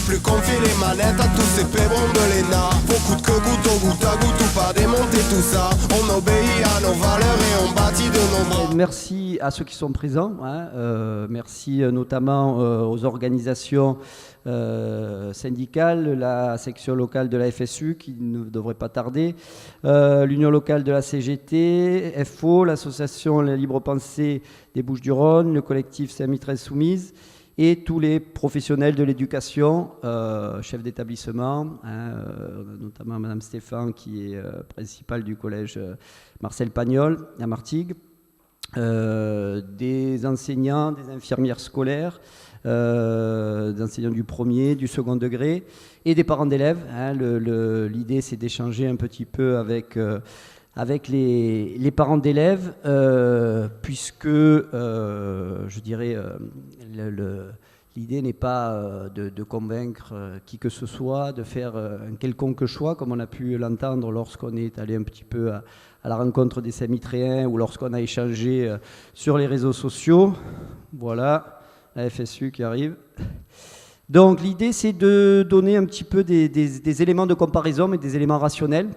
plus confier les manettes à tous ces pébrons de l'ENA. Beaucoup de que goutte à goutte ou pas démonter tout ça. On obéit à nos valeurs et on bâtit de nos... Merci à ceux qui sont présents, merci notamment aux organisations syndicales, la section locale de la FSU qui ne devrait pas tarder, l'union locale de la CGT, FO, l'association La Libre Pensée des Bouches-du-Rhône, le collectif Saint-Mitre Insoumise et tous les professionnels de l'éducation, chefs d'établissement, notamment Madame Stéphane qui est principale du collège Marcel Pagnol à Martigues, des enseignants, des infirmières scolaires, des enseignants du premier, du second degré et des parents d'élèves. L'idée c'est d'échanger un petit peu avec les parents d'élèves, puisque je dirais l'idée n'est pas de convaincre qui que ce soit, de faire un quelconque choix, comme on a pu l'entendre lorsqu'on est allé un petit peu à la rencontre des Saint-Mitréens ou lorsqu'on a échangé sur les réseaux sociaux. Voilà, la FSU qui arrive. Donc l'idée c'est de donner un petit peu des éléments de comparaison, mais des éléments rationnels,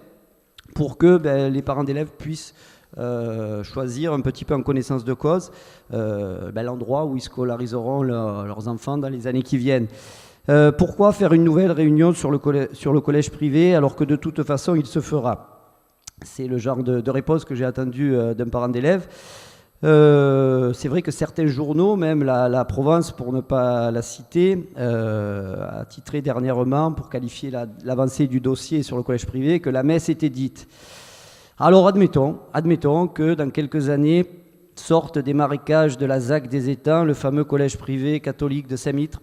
pour que les parents d'élèves puissent choisir un petit peu en connaissance de cause l'endroit où ils scolariseront leurs enfants dans les années qui viennent. Pourquoi faire une nouvelle réunion sur le collège privé alors que de toute façon il se fera? C'est le genre de réponse que j'ai attendue d'un parent d'élève. C'est vrai que certains journaux, même la Provence pour ne pas la citer, a titré dernièrement pour qualifier l'avancée du dossier sur le collège privé que la messe était dite. Alors admettons que dans quelques années sortent des marécages de la ZAC des Étangs, le fameux collège privé catholique de Saint-Mitre.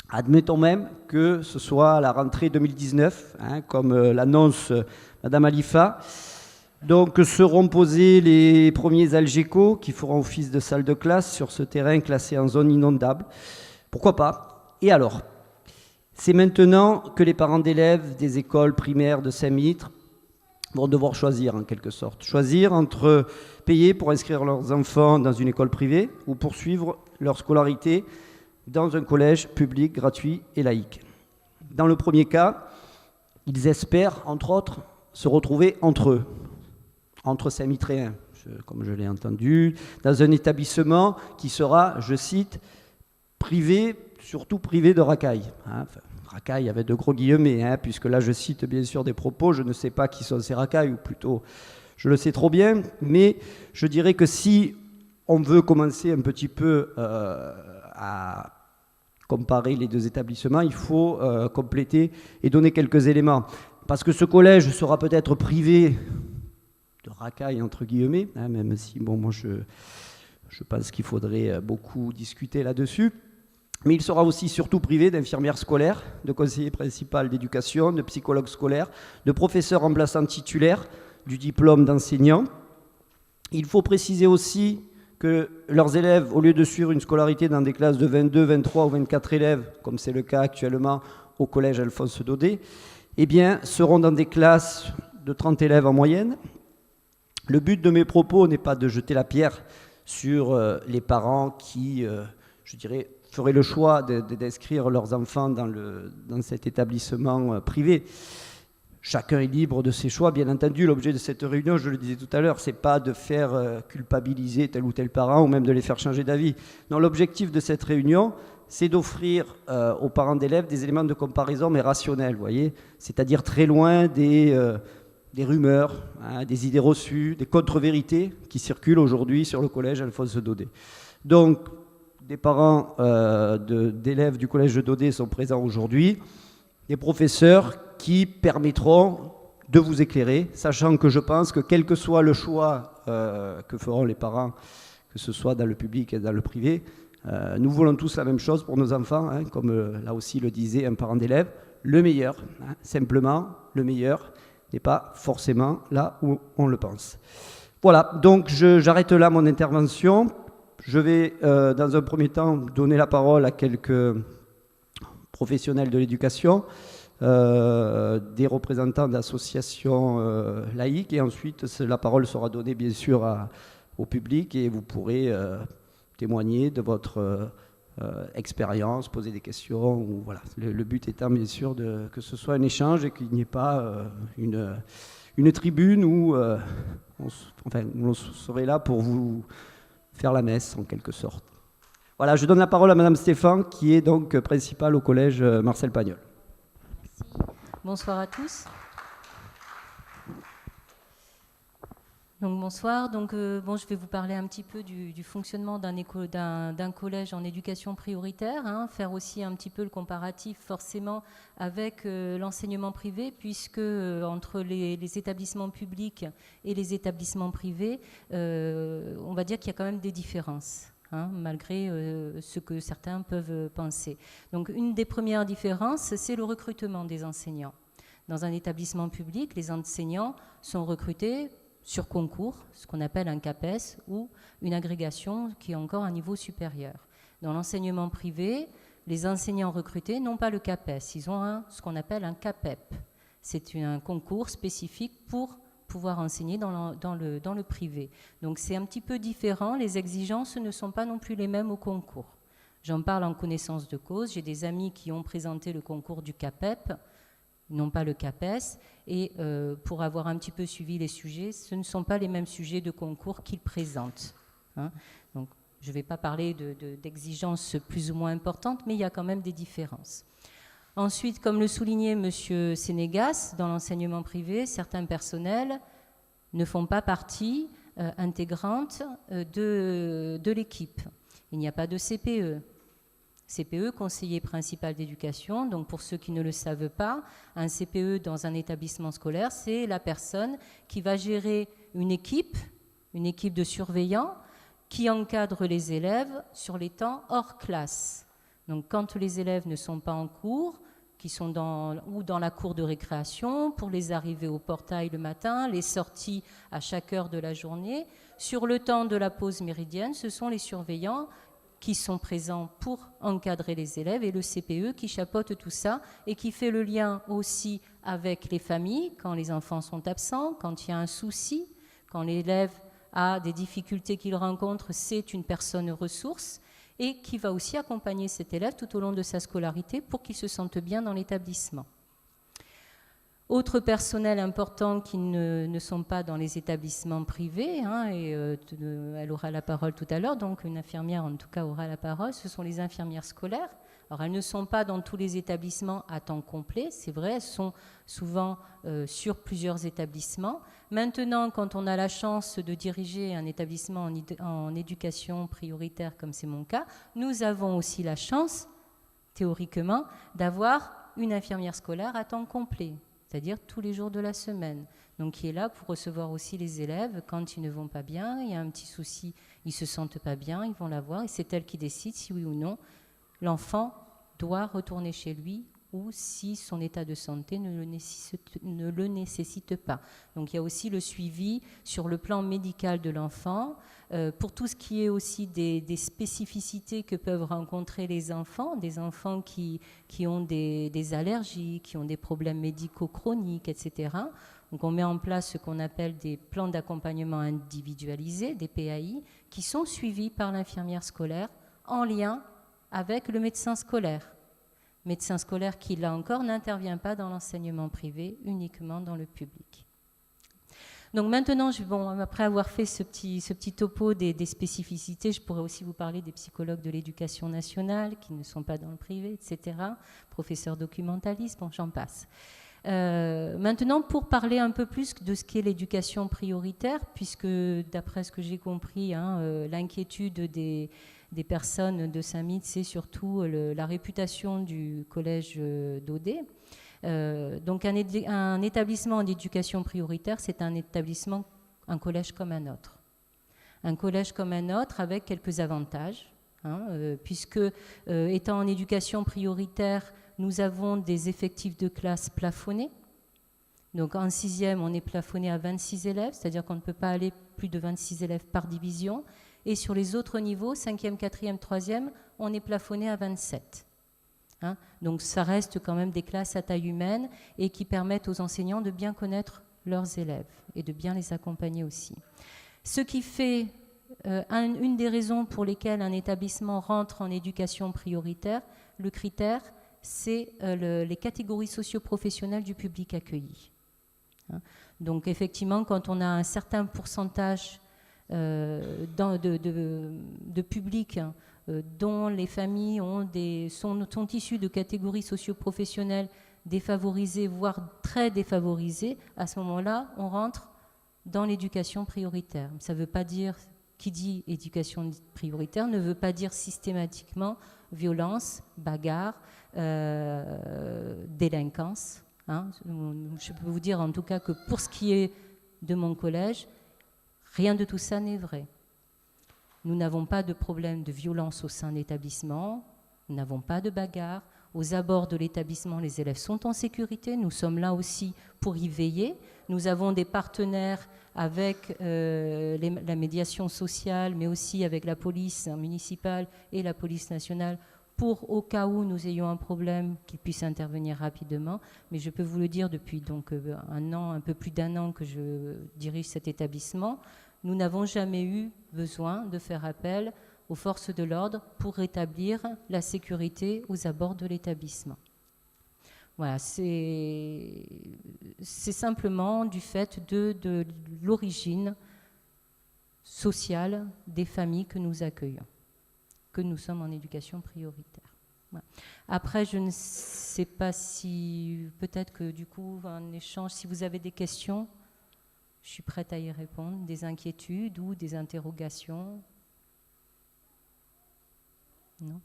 Admettons même que ce soit à la rentrée 2019, comme l'annonce Madame Alifa. Donc seront posés les premiers algécos qui feront office de salle de classe sur ce terrain classé en zone inondable. Pourquoi pas? Et alors? C'est maintenant que les parents d'élèves des écoles primaires de Saint-Mitre vont devoir choisir en quelque sorte. Choisir entre payer pour inscrire leurs enfants dans une école privée ou poursuivre leur scolarité dans un collège public, gratuit et laïque. Dans le premier cas, ils espèrent, entre autres, se retrouver entre eux, entre Saint-Mitréens, comme je l'ai entendu, dans un établissement qui sera, je cite, privé, surtout privé de racailles. Racailles avec de gros guillemets, puisque là je cite bien sûr des propos, je ne sais pas qui sont ces racailles, ou plutôt je le sais trop bien, mais je dirais que si on veut commencer un petit peu à comparer les deux établissements, il faut compléter et donner quelques éléments. Parce que ce collège sera peut-être privé de racailles, entre guillemets, même si, moi je pense qu'il faudrait beaucoup discuter là-dessus. Mais il sera aussi surtout privé d'infirmières scolaires, de conseillers principaux d'éducation, de psychologues scolaires, de professeurs remplaçants titulaires du diplôme d'enseignant. Il faut préciser aussi que leurs élèves, au lieu de suivre une scolarité dans des classes de 22, 23 ou 24 élèves, comme c'est le cas actuellement au collège Alphonse Daudet, seront dans des classes de 30 élèves en moyenne. Le but de mes propos n'est pas de jeter la pierre sur les parents qui, je dirais, feraient le choix d'inscrire leurs enfants dans cet établissement privé. Chacun est libre de ses choix, bien entendu. L'objet de cette réunion, je le disais tout à l'heure, c'est pas de faire culpabiliser tel ou tel parent ou même de les faire changer d'avis. Non, l'objectif de cette réunion, c'est d'offrir aux parents d'élèves des éléments de comparaison, mais rationnels, vous voyez, c'est-à-dire très loin des rumeurs, des idées reçues, des contre-vérités qui circulent aujourd'hui sur le collège Alphonse Daudet. Donc, des parents d'élèves du collège de Daudet sont présents aujourd'hui, des professeurs qui permettront de vous éclairer, sachant que je pense que quel que soit le choix que feront les parents, que ce soit dans le public et dans le privé, nous voulons tous la même chose pour nos enfants, comme là aussi le disait un parent d'élève, le meilleur, simplement le meilleur n'est pas forcément là où on le pense. Voilà, donc j'arrête là mon intervention. Je vais dans un premier temps donner la parole à quelques professionnels de l'éducation, des représentants d'associations laïques, et ensuite la parole sera donnée bien sûr au public et vous pourrez témoigner de votre expérience, poser des questions. Ou, voilà. Le but étant bien sûr que ce soit un échange et qu'il n'y ait pas une tribune où on serait là pour vous faire la messe en quelque sorte. Voilà, je donne la parole à Madame Stéphane, qui est donc principale au collège Marcel Pagnol. Merci. Bonsoir à tous. Donc bonsoir. Donc je vais vous parler un petit peu du fonctionnement d'un collège en éducation prioritaire, faire aussi un petit peu le comparatif forcément avec l'enseignement privé, puisque entre les établissements publics et les établissements privés, on va dire qu'il y a quand même des différences. Malgré ce que certains peuvent penser. Donc une des premières différences, c'est le recrutement des enseignants. Dans un établissement public, les enseignants sont recrutés sur concours, ce qu'on appelle un CAPES ou une agrégation qui est encore un niveau supérieur. Dans l'enseignement privé, les enseignants recrutés n'ont pas le CAPES, ils ont ce qu'on appelle un CAPEP. C'est un concours spécifique pour pouvoir enseigner dans le privé. Donc c'est un petit peu différent, les exigences ne sont pas non plus les mêmes au concours. J'en parle en connaissance de cause, j'ai des amis qui ont présenté le concours du CAPEP, non pas le CAPES, et pour avoir un petit peu suivi les sujets, ce ne sont pas les mêmes sujets de concours qu'ils présentent. Donc je ne vais pas parler d'exigences plus ou moins importantes, mais il y a quand même des différences. Ensuite, comme le soulignait M. Sénégas, dans l'enseignement privé, certains personnels ne font pas partie intégrante de l'équipe. Il n'y a pas de CPE. CPE, conseiller principal d'éducation. Donc pour ceux qui ne le savent pas, un CPE dans un établissement scolaire, c'est la personne qui va gérer une équipe de surveillants qui encadre les élèves sur les temps hors classe. Donc quand les élèves ne sont pas en cours, qui sont dans la cour de récréation, pour les arrivées au portail le matin, les sorties à chaque heure de la journée, sur le temps de la pause méridienne, ce sont les surveillants qui sont présents pour encadrer les élèves et le CPE qui chapeaute tout ça et qui fait le lien aussi avec les familles quand les enfants sont absents, quand il y a un souci, quand l'élève a des difficultés qu'il rencontre, c'est une personne ressource et qui va aussi accompagner cet élève tout au long de sa scolarité pour qu'il se sente bien dans l'établissement. Autres personnels importants qui ne sont pas dans les établissements privés, elle aura la parole tout à l'heure, donc une infirmière en tout cas aura la parole, ce sont les infirmières scolaires. Alors elles ne sont pas dans tous les établissements à temps complet, c'est vrai, elles sont souvent sur plusieurs établissements. Maintenant, quand on a la chance de diriger un établissement en éducation prioritaire, comme c'est mon cas, nous avons aussi la chance, théoriquement, d'avoir une infirmière scolaire à temps complet, c'est-à-dire tous les jours de la semaine. Donc qui est là pour recevoir aussi les élèves quand ils ne vont pas bien, il y a un petit souci, ils ne se sentent pas bien, ils vont la voir et c'est elle qui décide si oui ou non l'enfant doit retourner chez lui ou si son état de santé ne le nécessite pas. Donc il y a aussi le suivi sur le plan médical de l'enfant, pour tout ce qui est aussi des spécificités que peuvent rencontrer les enfants, des enfants qui ont des allergies, qui ont des problèmes médicaux chroniques, etc. Donc on met en place ce qu'on appelle des plans d'accompagnement individualisés, des PAI, qui sont suivis par l'infirmière scolaire en lien avec le médecin scolaire. Médecin scolaire qui, là encore, n'intervient pas dans l'enseignement privé, uniquement dans le public. Donc maintenant, après avoir fait ce petit topo des spécificités, je pourrais aussi vous parler des psychologues de l'éducation nationale qui ne sont pas dans le privé, etc., professeurs documentalistes, bon, j'en passe. Maintenant, pour parler un peu plus de ce qu'est l'éducation prioritaire, puisque d'après ce que j'ai compris, l'inquiétude des personnes de Saint-Mite, c'est surtout la réputation du collège d'Audet. Donc un établissement d'éducation prioritaire, c'est un collège comme un autre. Un collège comme un autre avec quelques avantages, puisque étant en éducation prioritaire, nous avons des effectifs de classe plafonnés. Donc en 6e, on est plafonné à 26 élèves, c'est-à-dire qu'on ne peut pas aller plus de 26 élèves par division. Et sur les autres niveaux, 5e, 4e, 3e, on est plafonné à 27. Donc ça reste quand même des classes à taille humaine et qui permettent aux enseignants de bien connaître leurs élèves et de bien les accompagner aussi. Ce qui fait une des raisons pour lesquelles un établissement rentre en éducation prioritaire, le critère, c'est les catégories socio-professionnelles du public accueilli. Hein. Donc effectivement, quand on a un certain pourcentage de public dont les familles sont issues de catégories socio-professionnelles défavorisées, voire très défavorisées, à ce moment-là, on rentre dans l'éducation prioritaire. Ça ne veut pas dire, qui dit éducation prioritaire, ne veut pas dire systématiquement violence, bagarre, délinquance. Hein. Je peux vous dire en tout cas que pour ce qui est de mon collège, rien de tout ça n'est vrai. Nous n'avons pas de problème de violence au sein de l'établissement, nous n'avons pas de bagarre. Aux abords de l'établissement, les élèves sont en sécurité. Nous sommes là aussi pour y veiller. Nous avons des partenaires avec la médiation sociale, mais aussi avec la police municipale et la police nationale, pour, au cas où nous ayons un problème, qu'ils puissent intervenir rapidement. Mais je peux vous le dire, depuis donc un peu plus d'un an que je dirige cet établissement, nous n'avons jamais eu besoin de faire appel aux forces de l'ordre pour rétablir la sécurité aux abords de l'établissement. Voilà, c'est simplement du fait de l'origine sociale des familles que nous accueillons, que nous sommes en éducation prioritaire. Voilà. Après, je ne sais pas si, peut-être que du coup, un échange, si vous avez des questions, je suis prête à y répondre, des inquiétudes ou des interrogations. Non.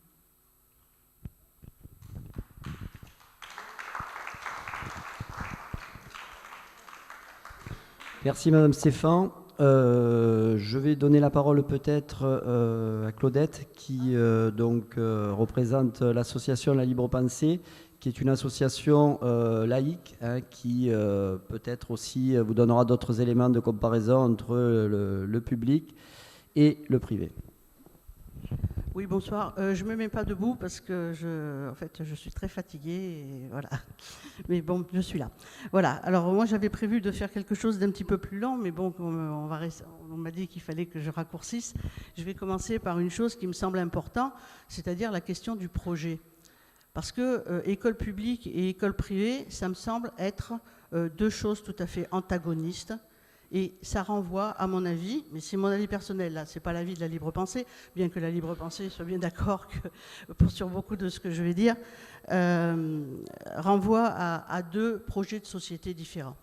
Merci Madame Stéphane. Je vais donner la parole peut-être à Claudette qui représente l'association La Libre Pensée, qui est une association laïque qui peut-être aussi vous donnera d'autres éléments de comparaison entre le public et le privé. Oui, bonsoir. Je ne me mets pas debout parce que je suis très fatiguée. Et voilà. Mais bon, je suis là. Voilà. Alors moi, j'avais prévu de faire quelque chose d'un petit peu plus lent, mais bon, on m'a dit qu'il fallait que je raccourcisse. Je vais commencer par une chose qui me semble importante, c'est-à-dire la question du projet. Parce que école publique et école privée, ça me semble être deux choses tout à fait antagonistes. Et ça renvoie, à mon avis, mais c'est mon avis personnel, là, c'est pas l'avis de la libre pensée, bien que la libre pensée soit bien d'accord sur beaucoup de ce que je vais dire, renvoie à deux projets de société différents.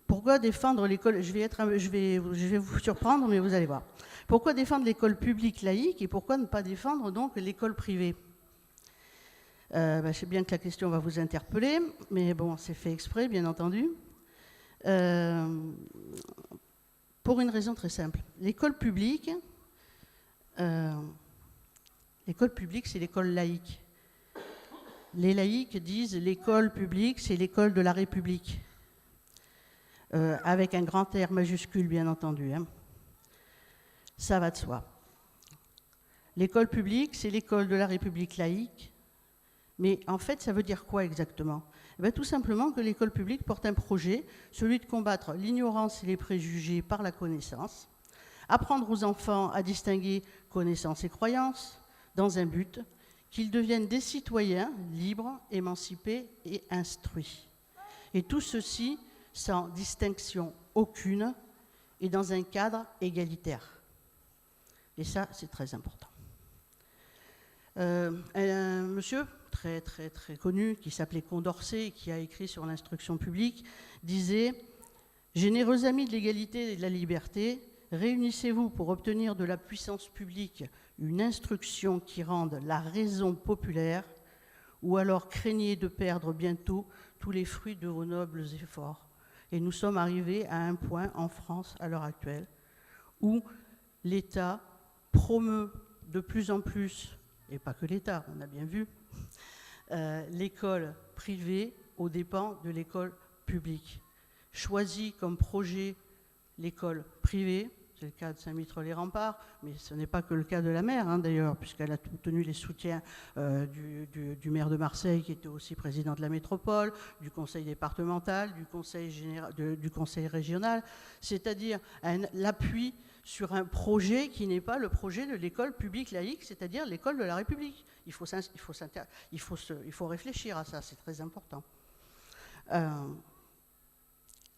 Pourquoi défendre l'école ? Je vais vous surprendre, mais vous allez voir. Pourquoi défendre l'école publique laïque et pourquoi ne pas défendre donc l'école privée ? Je sais bien que la question va vous interpeller, mais bon, c'est fait exprès, bien entendu. Pour une raison très simple. L'école publique, c'est l'école laïque. Les laïcs disent l'école publique, c'est l'école de la République. Avec un grand R majuscule, bien entendu. Hein. Ça va de soi. L'école publique, c'est l'école de la République laïque. Mais en fait, ça veut dire quoi exactement ? Tout simplement que l'école publique porte un projet, celui de combattre l'ignorance et les préjugés par la connaissance, apprendre aux enfants à distinguer connaissance et croyance, dans un but qu'ils deviennent des citoyens libres, émancipés et instruits. Et tout ceci sans distinction aucune et dans un cadre égalitaire. Et ça, c'est très important. Un monsieur très, très, très connu, qui s'appelait Condorcet, qui a écrit sur l'instruction publique, disait « Généreux amis de l'égalité et de la liberté, réunissez-vous pour obtenir de la puissance publique une instruction qui rende la raison populaire, ou alors craignez de perdre bientôt tous les fruits de vos nobles efforts. » Et nous sommes arrivés à un point en France, à l'heure actuelle, où l'État promeut de plus en plus, et pas que l'État, on a bien vu, l'école privée aux dépens de l'école publique. Choisit comme projet l'école privée, c'était le cas de Saint-Mitre-les-Remparts, mais ce n'est pas que le cas de la maire, hein, d'ailleurs, puisqu'elle a obtenu les soutiens du maire de Marseille, qui était aussi président de la métropole, du conseil départemental, du conseil régional, c'est-à-dire l'appui sur un projet qui n'est pas le projet de l'école publique laïque, c'est-à-dire l'école de la République. Il faut réfléchir à ça, c'est très important.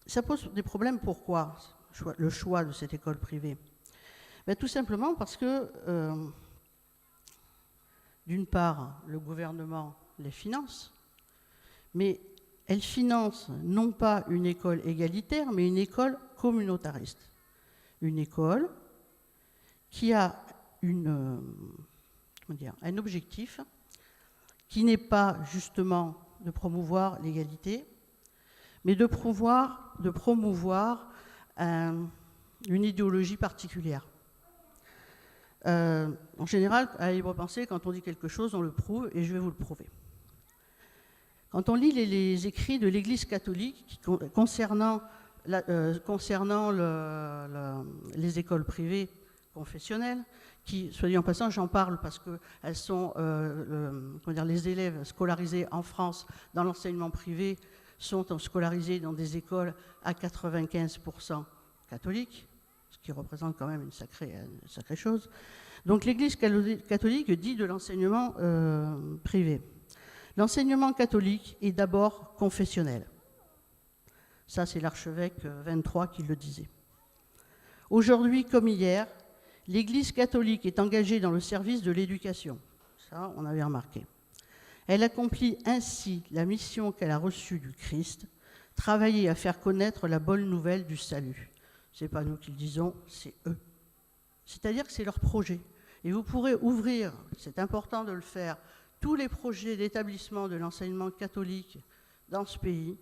Ça pose des problèmes, pourquoi le choix de cette école privée? Tout simplement parce que, d'une part, le gouvernement les finance, mais elle finance non pas une école égalitaire, mais une école communautariste. Une école qui a un objectif qui n'est pas justement de promouvoir l'égalité, mais de promouvoir une idéologie particulière. En général, à libre pensée, quand on dit quelque chose, on le prouve, et je vais vous le prouver. Quand on lit les écrits de l'Église catholique concernant les écoles privées confessionnelles, qui, soit dit en passant, j'en parle parce que elles sont, les élèves scolarisés en France dans l'enseignement privé sont scolarisés dans des écoles à 95% catholiques, ce qui représente quand même une sacrée chose. Donc l'Église catholique dit de l'enseignement privé. L'enseignement catholique est d'abord confessionnel. Ça, c'est l'archevêque 23 qui le disait. Aujourd'hui, comme hier, l'Église catholique est engagée dans le service de l'éducation. Ça, on avait remarqué. Elle accomplit ainsi la mission qu'elle a reçue du Christ, travailler à faire connaître la bonne nouvelle du salut. Ce n'est pas nous qui le disons, c'est eux. C'est-à-dire que c'est leur projet. Et vous pourrez ouvrir, c'est important de le faire, tous les projets d'établissement de l'enseignement catholique dans ce pays.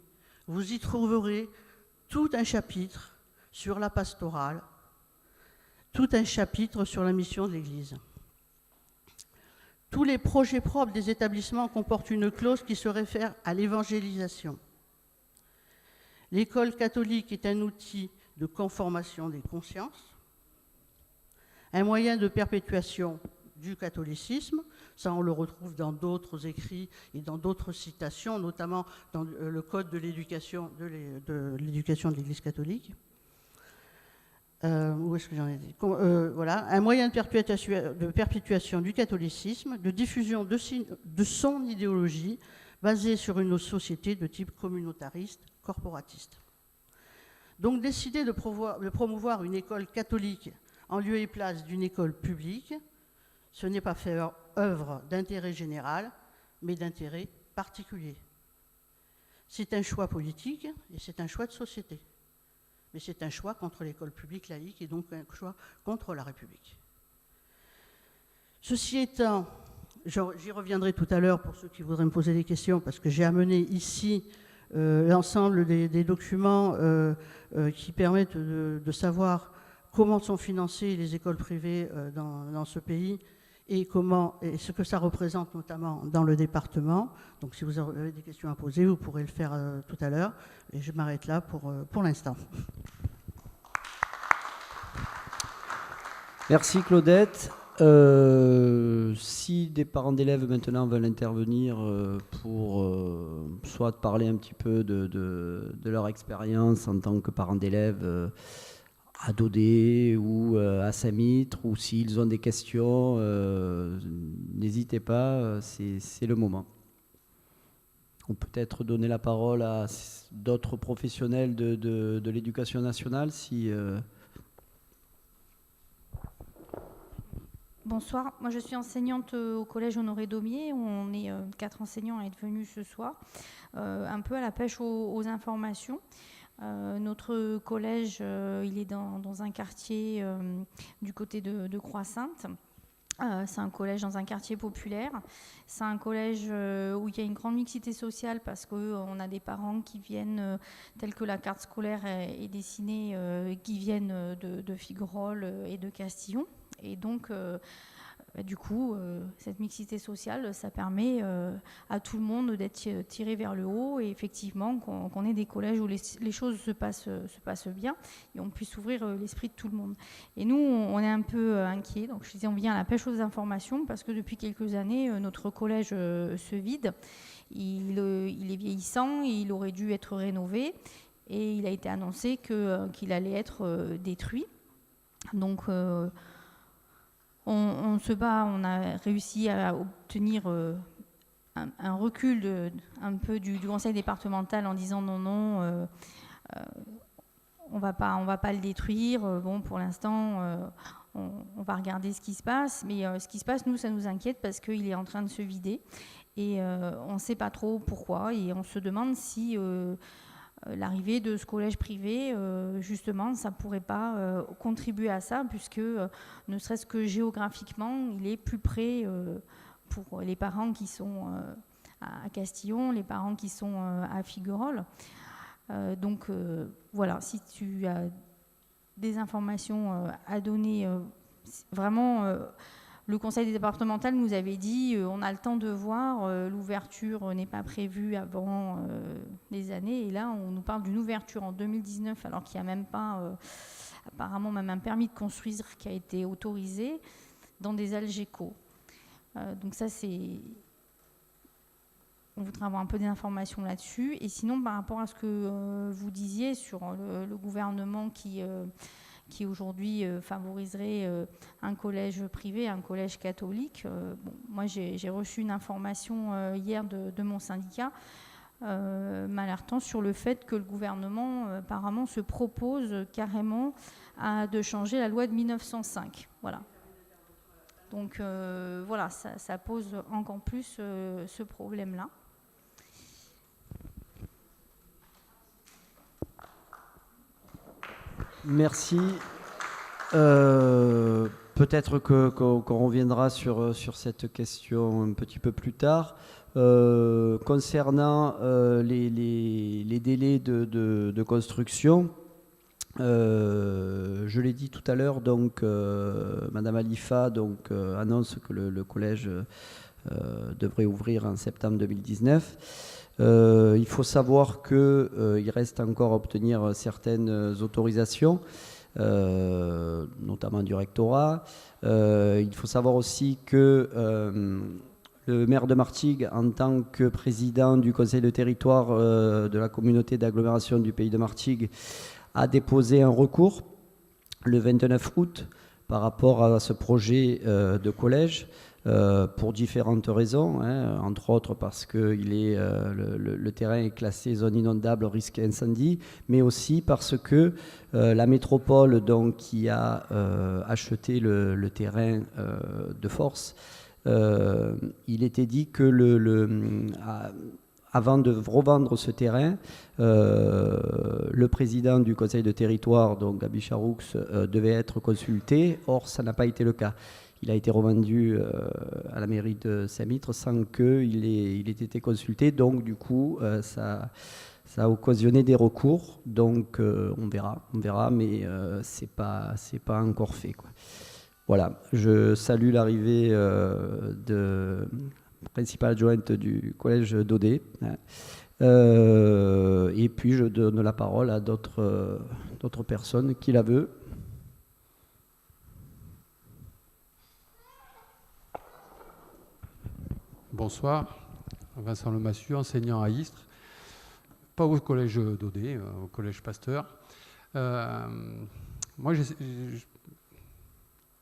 Vous y trouverez tout un chapitre sur la pastorale, tout un chapitre sur la mission de l'Église. Tous les projets propres des établissements comportent une clause qui se réfère à l'évangélisation. L'école catholique est un outil de conformation des consciences, un moyen de perpétuation du catholicisme. Ça, on le retrouve dans d'autres écrits et dans d'autres citations, notamment dans le Code de l'éducation de l'Église catholique. Où est-ce que j'en ai dit ? Voilà, un moyen de perpétuation du catholicisme, de diffusion de son idéologie basée sur une société de type communautariste, corporatiste. Donc décider de promouvoir une école catholique en lieu et place d'une école publique, ce n'est pas faire œuvre d'intérêt général, mais d'intérêt particulier. C'est un choix politique et c'est un choix de société. Mais c'est un choix contre l'école publique laïque et donc un choix contre la République. Ceci étant, j'y reviendrai tout à l'heure pour ceux qui voudraient me poser des questions, parce que j'ai amené ici l'ensemble des documents qui permettent de savoir comment sont financées les écoles privées dans ce pays et ce que ça représente notamment dans le département. Donc si vous avez des questions à poser, vous pourrez le faire tout à l'heure. Et je m'arrête là pour l'instant. Merci Claudette. Si des parents d'élèves maintenant veulent intervenir pour soit parler un petit peu de leur expérience en tant que parents d'élèves à Daudet ou à Saint-Mitre, ou s'ils ont des questions, n'hésitez pas, c'est le moment. On peut peut-être donner la parole à d'autres professionnels de l'éducation nationale si... Bonsoir, moi je suis enseignante au collège Honoré Daumier, où on est 4 enseignants à être venus ce soir, un peu à la pêche aux informations. Notre collège, il est dans un quartier du côté de Croix-Sainte. C'est un collège dans un quartier populaire. C'est un collège où il y a une grande mixité sociale parce qu'on a des parents qui viennent, tels que la carte scolaire est dessinée, qui viennent de Figuerolles et de Castillon. Et donc, du coup, cette mixité sociale, ça permet à tout le monde d'être tiré vers le haut et effectivement qu'on ait des collèges où les choses se passent bien et on puisse ouvrir l'esprit de tout le monde. Et nous, on est un peu inquiets. Donc, je disais, on vient à la pêche aux informations parce que depuis quelques années, notre collège se vide. Il est vieillissant, il aurait dû être rénové et il a été annoncé qu'il allait être détruit. Donc, on se bat, on a réussi à obtenir un recul un peu du conseil départemental en disant non, on va pas le détruire. Bon, pour l'instant, on va regarder ce qui se passe. Mais ce qui se passe, nous, ça nous inquiète parce qu'il est en train de se vider. Et on ne sait pas trop pourquoi. Et on se demande si l'arrivée de ce collège privé, justement, ça ne pourrait pas contribuer à ça, puisque ne serait-ce que géographiquement, il est plus près pour les parents qui sont à Castillon, les parents qui sont à Figuerolles. Donc voilà, si tu as des informations à donner, vraiment... Le conseil départemental nous avait dit on a le temps de voir, l'ouverture n'est pas prévue avant des années. Et là, on nous parle d'une ouverture en 2019, alors qu'il n'y a même pas, apparemment, même un permis de construire qui a été autorisé dans des Algeco. Donc ça, c'est... On voudrait avoir un peu d'informations là-dessus. Et sinon, par rapport à ce que vous disiez sur le gouvernement qui aujourd'hui favoriserait un collège privé, un collège catholique. Moi, j'ai reçu une information hier de mon syndicat m'alertant sur le fait que le gouvernement apparemment se propose carrément de changer la loi de 1905. Voilà. Donc voilà, ça pose encore plus ce problème-là. Merci. Peut-être qu'on reviendra sur cette question un petit peu plus tard. Concernant les délais de construction, je l'ai dit tout à l'heure, donc Madame Alifa annonce que le collège devrait ouvrir en septembre 2019. Il faut savoir qu'il reste encore à obtenir certaines autorisations, notamment du rectorat. Il faut savoir aussi que le maire de Martigues, en tant que président du conseil de territoire de la communauté d'agglomération du pays de Martigues, a déposé un recours le 29 août par rapport à ce projet de collège. Pour différentes raisons, entre autres parce que le terrain est classé zone inondable risque incendie, mais aussi parce que la métropole qui a acheté le terrain de force, il était dit que avant de revendre ce terrain, le président du conseil de territoire, donc Gabi Charoux, devait être consulté. Or, ça n'a pas été le cas. Il a été revendu à la mairie de Saint-Mitre sans qu'il ait été consulté. Donc, du coup, ça a occasionné des recours. Donc, on verra, mais c'est pas encore fait, quoi. Voilà, je salue l'arrivée de principale adjointe du collège d'Audet. Et puis, je donne la parole à d'autres personnes qui la veulent. Bonsoir, Vincent Lemassu, enseignant à Istres, pas au collège d'Audet, au collège Pasteur. Moi,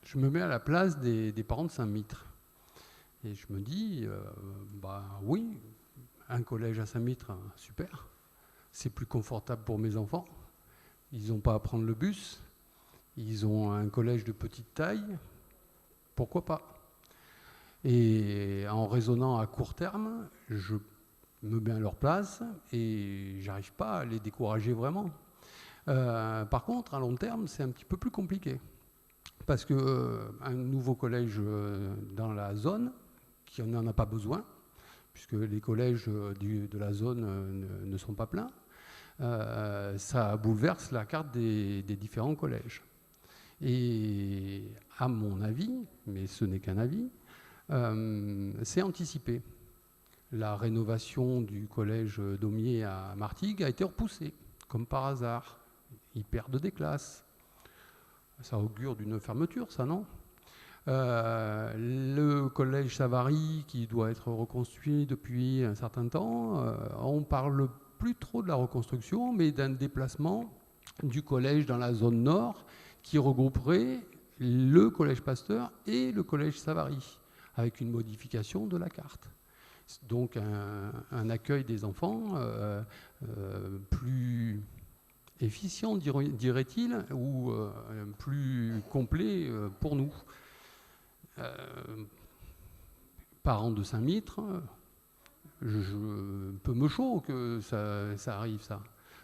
je me mets à la place des parents de Saint-Mitre. Et je me dis, oui, un collège à Saint-Mitre, super, c'est plus confortable pour mes enfants. Ils n'ont pas à prendre le bus, ils ont un collège de petite taille, pourquoi pas ? Et en raisonnant à court terme, je me mets à leur place et j'arrive pas à les décourager vraiment. Par contre, à long terme, c'est un petit peu plus compliqué. Parce qu'un nouveau collège dans la zone, qui n'en a pas besoin, puisque les collèges de la zone ne sont pas pleins, ça bouleverse la carte des différents collèges. Et à mon avis, mais ce n'est qu'un avis, c'est anticipé. La rénovation du collège Daumier à Martigues a été repoussée, comme par hasard. Ils perdent des classes. Ça augure d'une fermeture, ça, non ? Le collège Savary, qui doit être reconstruit depuis un certain temps, on ne parle plus trop de la reconstruction, mais d'un déplacement du collège dans la zone nord qui regrouperait le collège Pasteur et le collège Savary, avec une modification de la carte. Donc un accueil des enfants plus efficient, dirait-il, ou plus complet pour nous. Parents de Saint-Mitre, je peux me chaud que ça arrive, ça.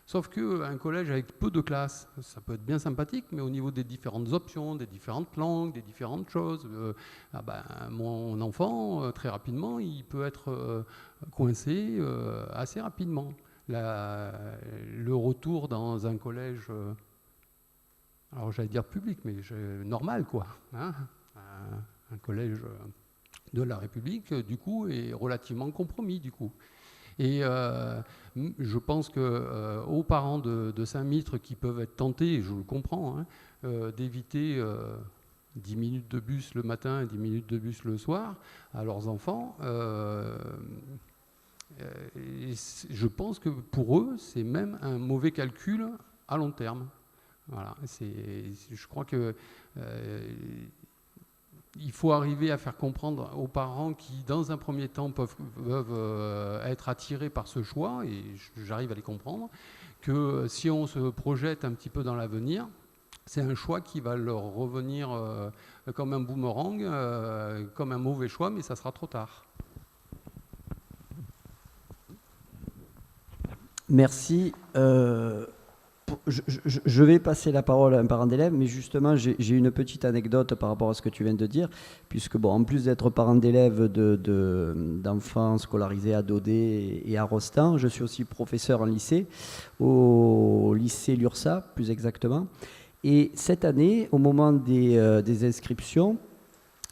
Sauf qu'un collège avec peu de classes, ça peut être bien sympathique, mais au niveau des différentes options, des différentes langues, des différentes choses, mon enfant, très rapidement, il peut être coincé assez rapidement. Le retour dans un collège, alors j'allais dire public, mais normal, quoi, hein, un collège de la République, du coup, est relativement compromis, du coup. Et je pense qu'aux parents de Saint-Mitre qui peuvent être tentés, et je le comprends, hein, d'éviter 10 minutes de bus le matin et 10 minutes de bus le soir à leurs enfants, je pense que pour eux, c'est même un mauvais calcul à long terme. Voilà, je crois que il faut arriver à faire comprendre aux parents qui, dans un premier temps, peuvent être attirés par ce choix, et j'arrive à les comprendre, que si on se projette un petit peu dans l'avenir, c'est un choix qui va leur revenir comme un boomerang, comme un mauvais choix, mais ça sera trop tard. Merci. Je vais passer la parole à un parent d'élève, mais justement, j'ai une petite anecdote par rapport à ce que tu viens de dire, puisque, bon, en plus d'être parent d'élèves d'enfants scolarisés à Daudet et à Rostand, je suis aussi professeur en lycée, au lycée Lursa, plus exactement. Et cette année, au moment des inscriptions,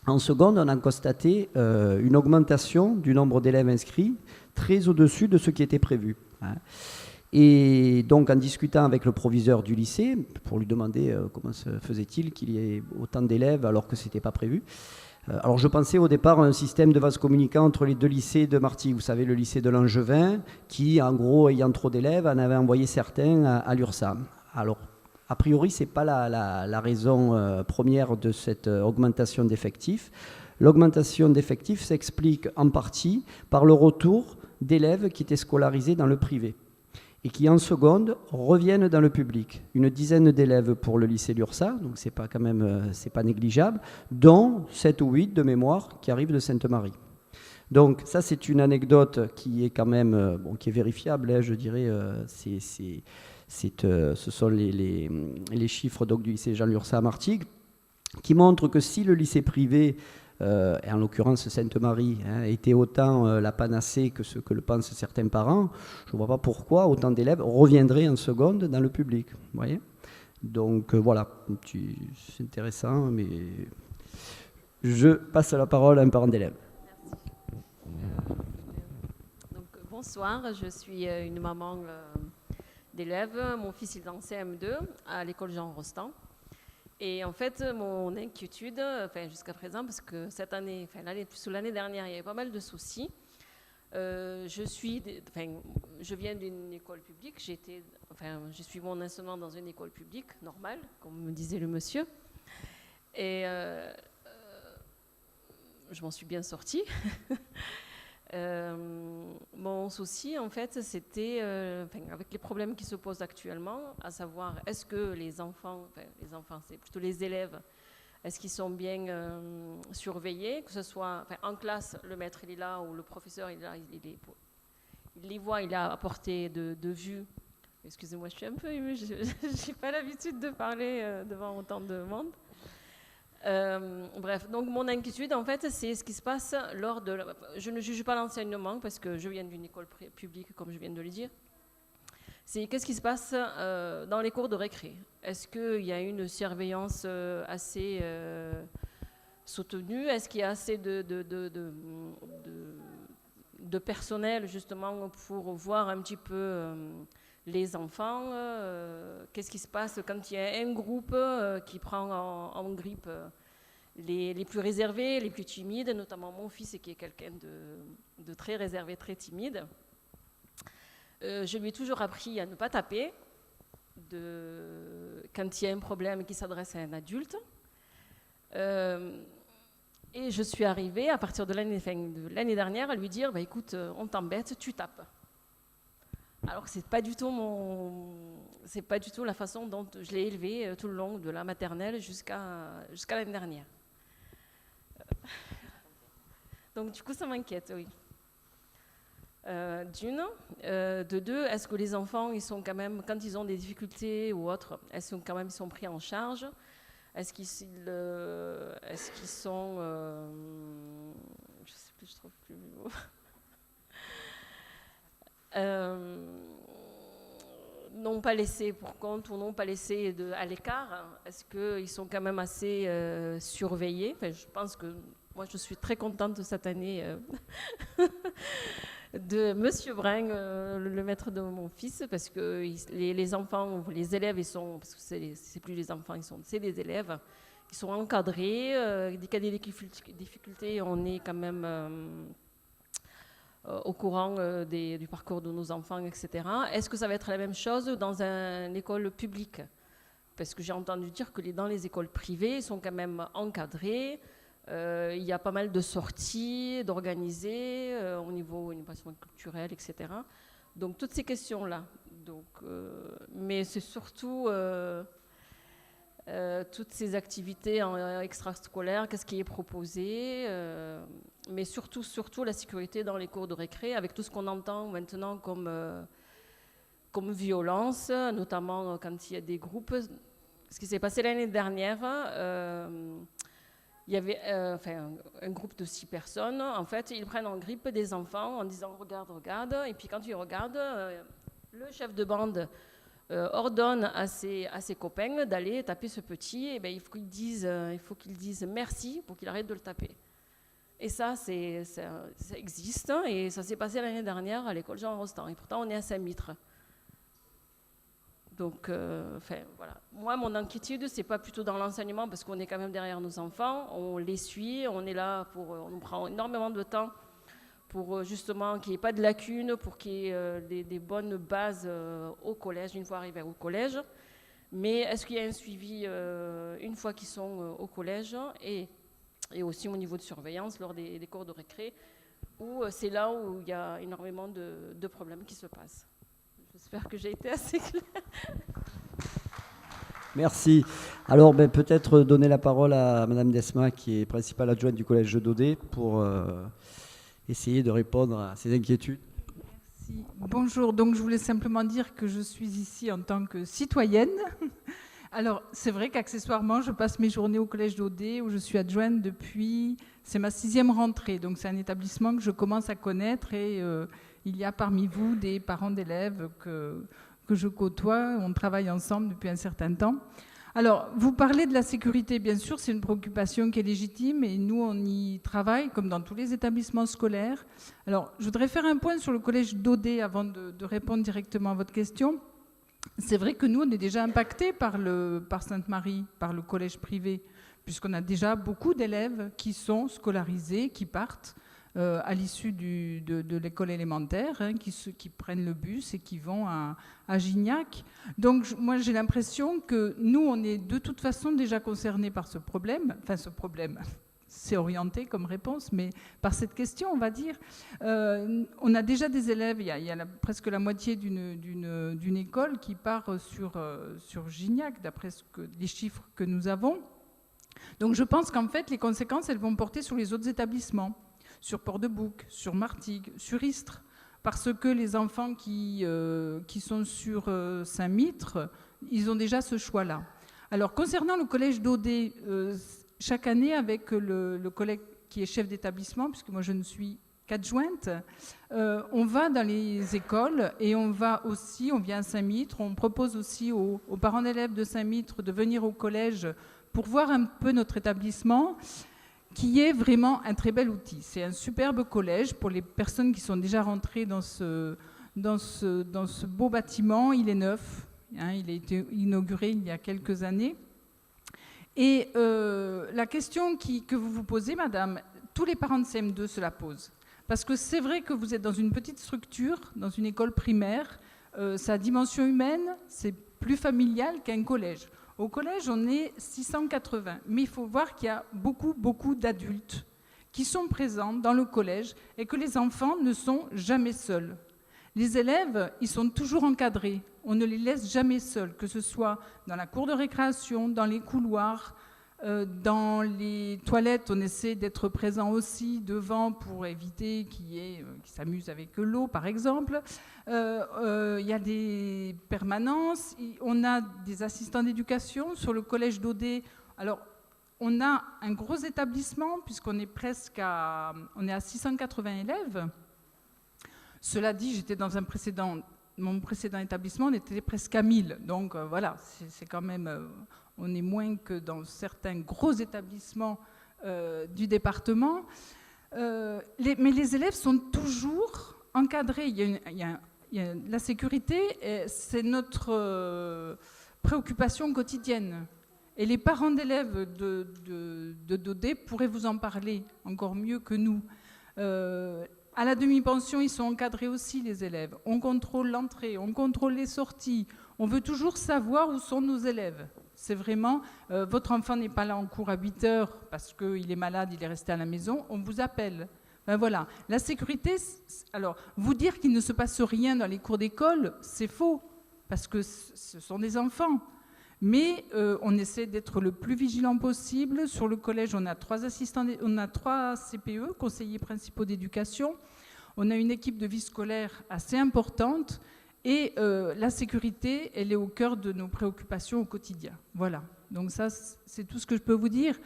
en seconde, on a constaté une augmentation du nombre d'élèves inscrits très au-dessus de ce qui était prévu, hein. Et donc, en discutant avec le proviseur du lycée, pour lui demander comment se faisait-il qu'il y ait autant d'élèves alors que ce n'était pas prévu. Alors, je pensais au départ à un système de vase communicant entre les deux lycées de Martigues. Vous savez, le lycée de Langevin, qui, en gros, ayant trop d'élèves, en avait envoyé certains à l'URSSAF. Alors, a priori, ce n'est pas la raison première de cette augmentation d'effectifs. L'augmentation d'effectifs s'explique en partie par le retour d'élèves qui étaient scolarisés dans le privé et qui, en seconde, reviennent dans le public. Une dizaine d'élèves pour le lycée Lursa, donc c'est pas négligeable, dont 7 ou 8 de mémoire qui arrivent de Sainte-Marie. Donc ça, c'est une anecdote qui est quand même, qui est vérifiable, hein, je dirais. Ce sont les chiffres donc, du lycée Jean Lursa à Martigues, qui montrent que si le lycée privé, et en l'occurrence Sainte-Marie, était autant la panacée que ce que le pensent certains parents, je ne vois pas pourquoi autant d'élèves reviendraient en seconde dans le public. Vous voyez ? Donc voilà, c'est intéressant, mais je passe la parole à un parent d'élève. Merci. Donc, bonsoir, je suis une maman d'élèves. Mon fils est en CM2 à l'école Jean Rostand. Et en fait, mon inquiétude, jusqu'à présent, parce que cette année, l'année dernière, il y avait pas mal de soucis. Je viens d'une école publique. Je suis mon enseignement dans une école publique normale, comme me disait le monsieur. Et je m'en suis bien sortie. Mon souci, en fait, c'était avec les problèmes qui se posent actuellement, à savoir, est-ce que les enfants, c'est plutôt les élèves, est-ce qu'ils sont bien surveillés, que ce soit en classe, le maître il est là, ou le professeur il est là, il les voit, il a à portée de vue. Excusez-moi, je suis un peu émue, je n'ai pas l'habitude de parler devant autant de monde. Bref, donc mon inquiétude, en fait, c'est ce qui se passe lors de... Je ne juge pas l'enseignement, parce que je viens d'une école publique, comme je viens de le dire. c'est qu'est-ce qui se passe dans les cours de récré. Est-ce qu'il y a une surveillance assez soutenue? Est-ce qu'il y a assez de personnel justement pour voir un petit peu les enfants? Qu'est-ce qui se passe quand il y a un groupe qui prend en grippe les plus réservés, les plus timides, notamment mon fils qui est quelqu'un de très réservé, très timide. Je lui ai toujours appris à ne pas taper quand il y a un problème qui s'adresse à un adulte. Et je suis arrivée, à partir de l'année dernière, à lui dire bah, écoute, on t'embête, tu tapes. Alors que c'est pas du tout la façon dont je l'ai élevé tout le long de la maternelle jusqu'à l'année dernière. Donc du coup, ça m'inquiète, oui. De deux, est-ce que les enfants, ils sont quand même, quand ils ont des difficultés ou autres, est-ce qu'ils quand même sont pris en charge? Est-ce qu'ils sont, je sais plus, je trouve plus le mot. Non pas laissés pour compte ou non pas laissés à l'écart? Est-ce qu'ils sont quand même assez surveillés? Enfin, je pense que moi, je suis très contente cette année de Monsieur Brun, le maître de mon fils, parce que les enfants, les élèves, parce que c'est plus les enfants, c'est les élèves, ils sont encadrés. Dès qu'il y a des difficultés, on est quand même au courant du parcours de nos enfants, etc. Est-ce que ça va être la même chose dans une école publique? Parce que j'ai entendu dire que dans les écoles privées, ils sont quand même encadrés. Il y a pas mal de sorties d'organiser au niveau innovation culturelle, etc. Donc toutes ces questions-là. Mais c'est surtout toutes ces activités extrascolaires, qu'est-ce qui est proposé, mais surtout la sécurité dans les cours de récré, avec tout ce qu'on entend maintenant comme violence, notamment quand il y a des groupes. Ce qui s'est passé l'année dernière, il y avait un groupe de 6 personnes. En fait, ils prennent en grippe des enfants en disant « regarde ». Et puis quand ils regardent, le chef de bande ordonne à ses copains d'aller taper ce petit. Et bien, il faut qu'ils disent merci pour qu'il arrête de le taper. Et ça existe. Et ça s'est passé l'année dernière à l'école Jean Rostand. Et pourtant, on est à Saint-Mitre. Donc, voilà. Moi, mon inquiétude, c'est pas plutôt dans l'enseignement, parce qu'on est quand même derrière nos enfants, on les suit, on est là on prend énormément de temps pour justement qu'il n'y ait pas de lacunes, pour qu'il y ait des bonnes bases au collège, une fois arrivés au collège. Mais est-ce qu'il y a un suivi une fois qu'ils sont au collège et aussi au niveau de surveillance lors des cours de récré, où c'est là où il y a énormément de problèmes qui se passent. J'espère que j'ai été assez claire. Merci. Alors, peut-être donner la parole à Madame Desma, qui est principale adjointe du collège Daudet, pour essayer de répondre à ces inquiétudes. Merci. Bonjour. Donc, je voulais simplement dire que je suis ici en tant que citoyenne. Alors, c'est vrai qu'accessoirement, je passe mes journées au collège Daudet, où je suis adjointe depuis... C'est ma 6e rentrée. Donc, c'est un établissement que je commence à connaître et... il y a parmi vous des parents d'élèves que je côtoie, on travaille ensemble depuis un certain temps. Alors, vous parlez de la sécurité, bien sûr, c'est une préoccupation qui est légitime et nous, on y travaille comme dans tous les établissements scolaires. Alors, je voudrais faire un point sur le collège Daudet avant de répondre directement à votre question. C'est vrai que nous, on est déjà impactés par Sainte-Marie, par le collège privé, puisqu'on a déjà beaucoup d'élèves qui sont scolarisés, qui partent à l'issue de l'école élémentaire, qui prennent le bus et qui vont à Gignac. Donc moi j'ai l'impression que nous on est de toute façon déjà concernés par ce problème, c'est orienté comme réponse, mais par cette question on va dire. On a déjà des élèves, il y a presque la moitié d'une école qui part sur Gignac, d'après les chiffres que nous avons. Donc je pense qu'en fait les conséquences elles vont porter sur les autres établissements, sur Port-de-Bouc, sur Martigues, sur Istres, parce que les enfants qui sont sur Saint-Mitre, ils ont déjà ce choix-là. Alors, concernant le collège Daudet, chaque année, avec le collègue qui est chef d'établissement, puisque moi je ne suis qu'adjointe, on va dans les écoles et on vient à Saint-Mitre, on propose aussi aux parents d'élèves de Saint-Mitre de venir au collège pour voir un peu notre établissement, qui est vraiment un très bel outil. C'est un superbe collège pour les personnes qui sont déjà rentrées dans ce beau bâtiment. Il est neuf, hein, il a été inauguré il y a quelques années. Et la question que vous vous posez, madame, tous les parents de CM2 se la posent. Parce que c'est vrai que vous êtes dans une petite structure, dans une école primaire, sa dimension humaine, c'est plus familial qu'un collège. Au collège, on est 680, mais il faut voir qu'il y a beaucoup d'adultes qui sont présents dans le collège et que les enfants ne sont jamais seuls. Les élèves, ils sont toujours encadrés, on ne les laisse jamais seuls, que ce soit dans la cour de récréation, dans les couloirs, dans les toilettes, on essaie d'être présent aussi devant pour éviter qu'ils s'amusent avec l'eau, par exemple. Il y a des permanences, on a des assistants d'éducation sur le collège d'Audet. Alors, on a un gros établissement puisqu'on est on est à 680 élèves. Cela dit, j'étais dans mon précédent établissement, on était presque à 1000. Donc voilà, c'est quand même... on est moins que dans certains gros établissements du département. Mais les élèves sont toujours encadrés. La sécurité, c'est notre préoccupation quotidienne. Et les parents d'élèves de Daudet pourraient vous en parler encore mieux que nous. À la demi-pension, ils sont encadrés aussi, les élèves. On contrôle l'entrée, on contrôle les sorties. On veut toujours savoir où sont nos élèves. C'est vraiment, votre enfant n'est pas là en cours à 8 heures parce qu'il est malade, il est resté à la maison, on vous appelle. Ben voilà. La sécurité, alors, vous dire qu'il ne se passe rien dans les cours d'école, c'est faux, parce que ce sont des enfants. Mais on essaie d'être le plus vigilant possible. Sur le collège, on a 3 CPE, conseillers principaux d'éducation. On a une équipe de vie scolaire assez importante. Et la sécurité, elle est au cœur de nos préoccupations au quotidien. Voilà. Donc ça, c'est tout ce que je peux vous dire.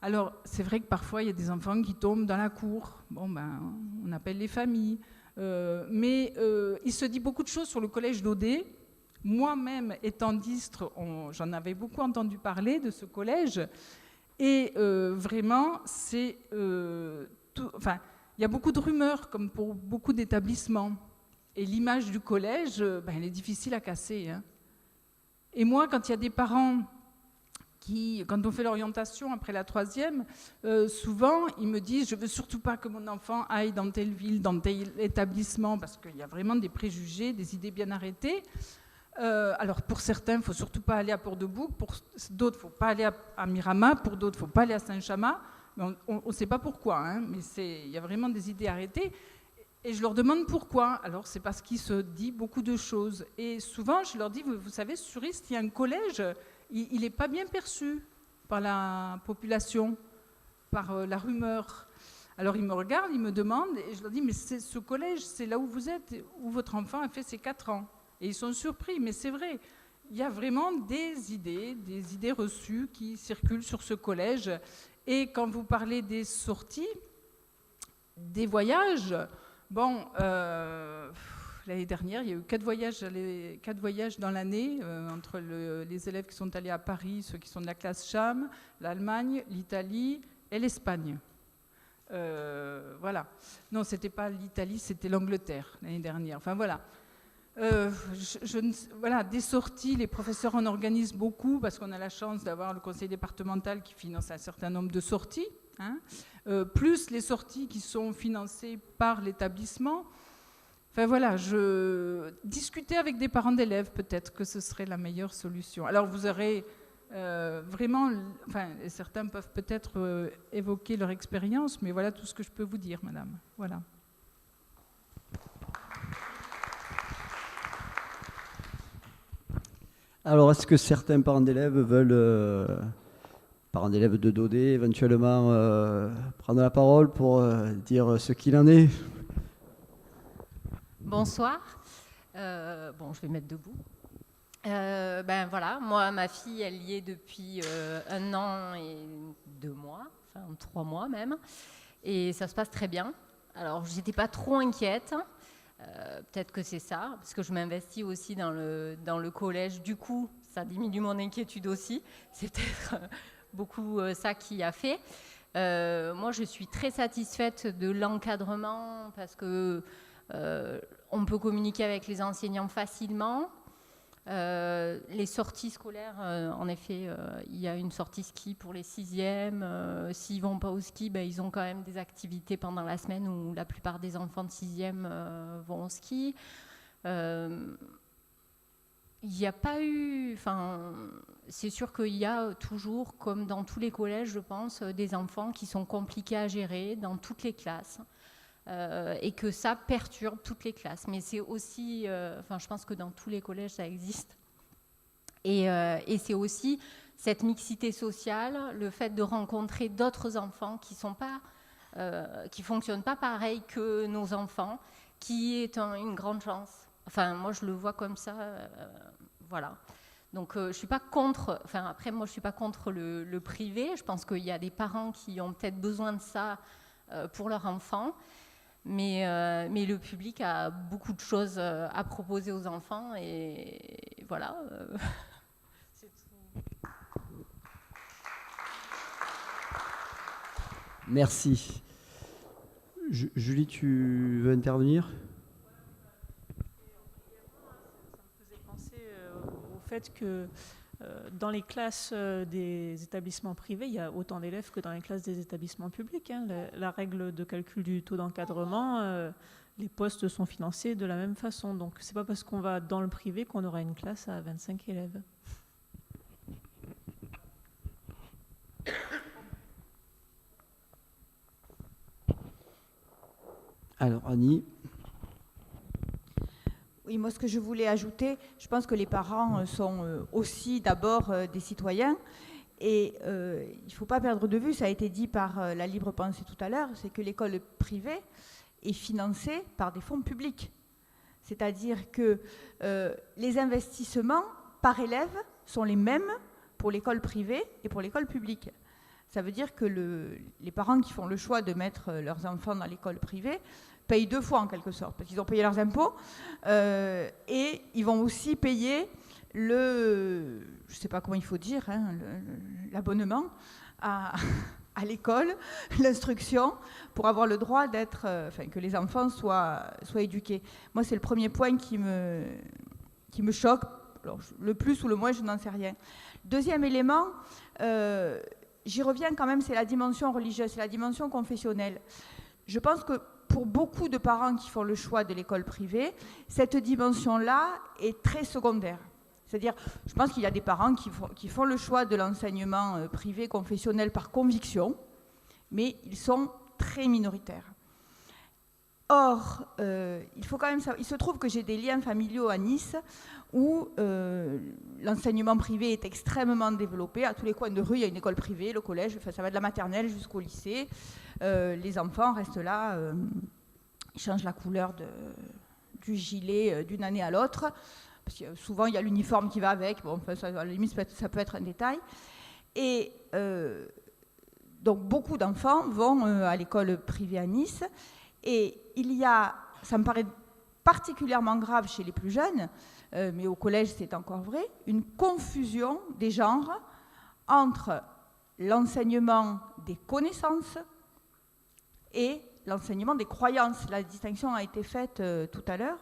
Alors, c'est vrai que parfois, il y a des enfants qui tombent dans la cour. Bon, ben, on appelle les familles. Mais il se dit beaucoup de choses sur le collège d'Audet. Moi-même, étant d'Istres, j'en avais beaucoup entendu parler de ce collège. Et vraiment, il y a beaucoup de rumeurs, comme pour beaucoup d'établissements. Et l'image du collège, elle est difficile à casser. Hein. Et moi, quand il y a des parents quand on fait l'orientation après la 3e, souvent, ils me disent « je ne veux surtout pas que mon enfant aille dans telle ville, dans tel établissement », parce qu'il y a vraiment des préjugés, des idées bien arrêtées. Alors, pour certains, il ne faut surtout pas aller à Port-de-Bouc, pour d'autres, il ne faut pas aller à Miramas, pour d'autres, il ne faut pas aller à Saint-Chamas. On ne sait pas pourquoi, hein, mais il y a vraiment des idées arrêtées. Et je leur demande pourquoi. Alors, c'est parce qu'il se dit beaucoup de choses. Et souvent, je leur dis, vous savez, sur Istres, il y a un collège, il n'est pas bien perçu par la population, par la rumeur. Alors, ils me regardent, ils me demandent, et je leur dis, mais ce collège, c'est là où vous êtes, où votre enfant a fait ses 4 ans. Et ils sont surpris, mais c'est vrai. Il y a vraiment des idées reçues qui circulent sur ce collège. Et quand vous parlez des sorties, des voyages... Bon, l'année dernière, il y a eu 4 voyages dans l'année entre les élèves qui sont allés à Paris, ceux qui sont de la classe CHAM, l'Allemagne, l'Italie et l'Espagne. Voilà. Non, ce n'était pas l'Italie, c'était l'Angleterre l'année dernière. Enfin, voilà. Voilà, des sorties, les professeurs en organisent beaucoup parce qu'on a la chance d'avoir le conseil départemental qui finance un certain nombre de sorties. Hein, plus les sorties qui sont financées par l'établissement. Enfin voilà, discuter avec des parents d'élèves, peut-être que ce serait la meilleure solution. Alors vous aurez vraiment, certains peuvent peut-être évoquer leur expérience, mais voilà tout ce que je peux vous dire, madame. Voilà. Alors, est-ce que certains parents d'élèves veulent... parents d'élèves de Daudet, éventuellement prendre la parole pour dire ce qu'il en est. Bonsoir. Je vais mettre debout. Voilà, moi, ma fille, elle y est depuis 1 an et 2 mois, enfin 3 mois même, et ça se passe très bien. alors, j'étais pas trop inquiète. Peut-être que c'est ça, parce que je m'investis aussi dans le collège. Du coup, ça diminue mon inquiétude aussi. C'est peut-être beaucoup ça qui a fait. Moi, je suis très satisfaite de l'encadrement parce que on peut communiquer avec les enseignants facilement. Les sorties scolaires, en effet, il y a une sortie ski pour les 6e. S'ils ne vont pas au ski, ils ont quand même des activités pendant la semaine où la plupart des enfants de 6e vont au ski. Il n'y a pas eu... c'est sûr qu'il y a toujours, comme dans tous les collèges, je pense, des enfants qui sont compliqués à gérer dans toutes les classes. Et que ça perturbe toutes les classes. Mais c'est aussi, je pense que dans tous les collèges, ça existe. Et c'est aussi cette mixité sociale, le fait de rencontrer d'autres enfants qui fonctionnent pas pareil que nos enfants, qui est une grande chance. Enfin, moi, je le vois comme ça. Voilà. Donc, je suis pas contre. Après, moi, je suis pas contre le privé. Je pense qu'il y a des parents qui ont peut-être besoin de ça pour leur enfant. Mais le public a beaucoup de choses à proposer aux enfants et voilà. C'est tout. Merci. Julie, tu veux intervenir ? Ça me faisait penser au fait que dans les classes des établissements privés, il y a autant d'élèves que dans les classes des établissements publics. La règle de calcul du taux d'encadrement, les postes sont financés de la même façon. Donc, ce n'est pas parce qu'on va dans le privé qu'on aura une classe à 25 élèves. Alors, Annie. Oui, moi, ce que je voulais ajouter, je pense que les parents sont aussi d'abord des citoyens. Et il ne faut pas perdre de vue, ça a été dit par la Libre Pensée tout à l'heure, c'est que l'école privée est financée par des fonds publics. C'est-à-dire que les investissements par élève sont les mêmes pour l'école privée et pour l'école publique. Ça veut dire que les parents qui font le choix de mettre leurs enfants dans l'école privée payent 2 fois en quelque sorte, parce qu'ils ont payé leurs impôts et ils vont aussi payer je ne sais pas comment il faut dire, l'abonnement à l'école, l'instruction, pour avoir le droit que les enfants soient éduqués. Moi, c'est le premier point qui me choque. Alors, le plus ou le moins, je n'en sais rien. Deuxième élément, j'y reviens quand même, c'est la dimension religieuse, c'est la dimension confessionnelle. Je pense que pour beaucoup de parents qui font le choix de l'école privée, cette dimension-là est très secondaire. C'est-à-dire, je pense qu'il y a des parents qui font le choix de l'enseignement privé confessionnel par conviction, mais ils sont très minoritaires. Or, il se trouve que j'ai des liens familiaux à Nice où l'enseignement privé est extrêmement développé. À tous les coins de rue, il y a une école privée, le collège, ça va de la maternelle jusqu'au lycée. Les enfants restent là, ils changent la couleur du gilet d'une année à l'autre. Parce que souvent, il y a l'uniforme qui va avec. Bon, à la limite, ça peut être un détail. Et donc, beaucoup d'enfants vont à l'école privée à Nice. Et ça me paraît particulièrement grave chez les plus jeunes, mais au collège, c'est encore vrai, une confusion des genres entre l'enseignement des connaissances et l'enseignement des croyances. La distinction a été faite tout à l'heure.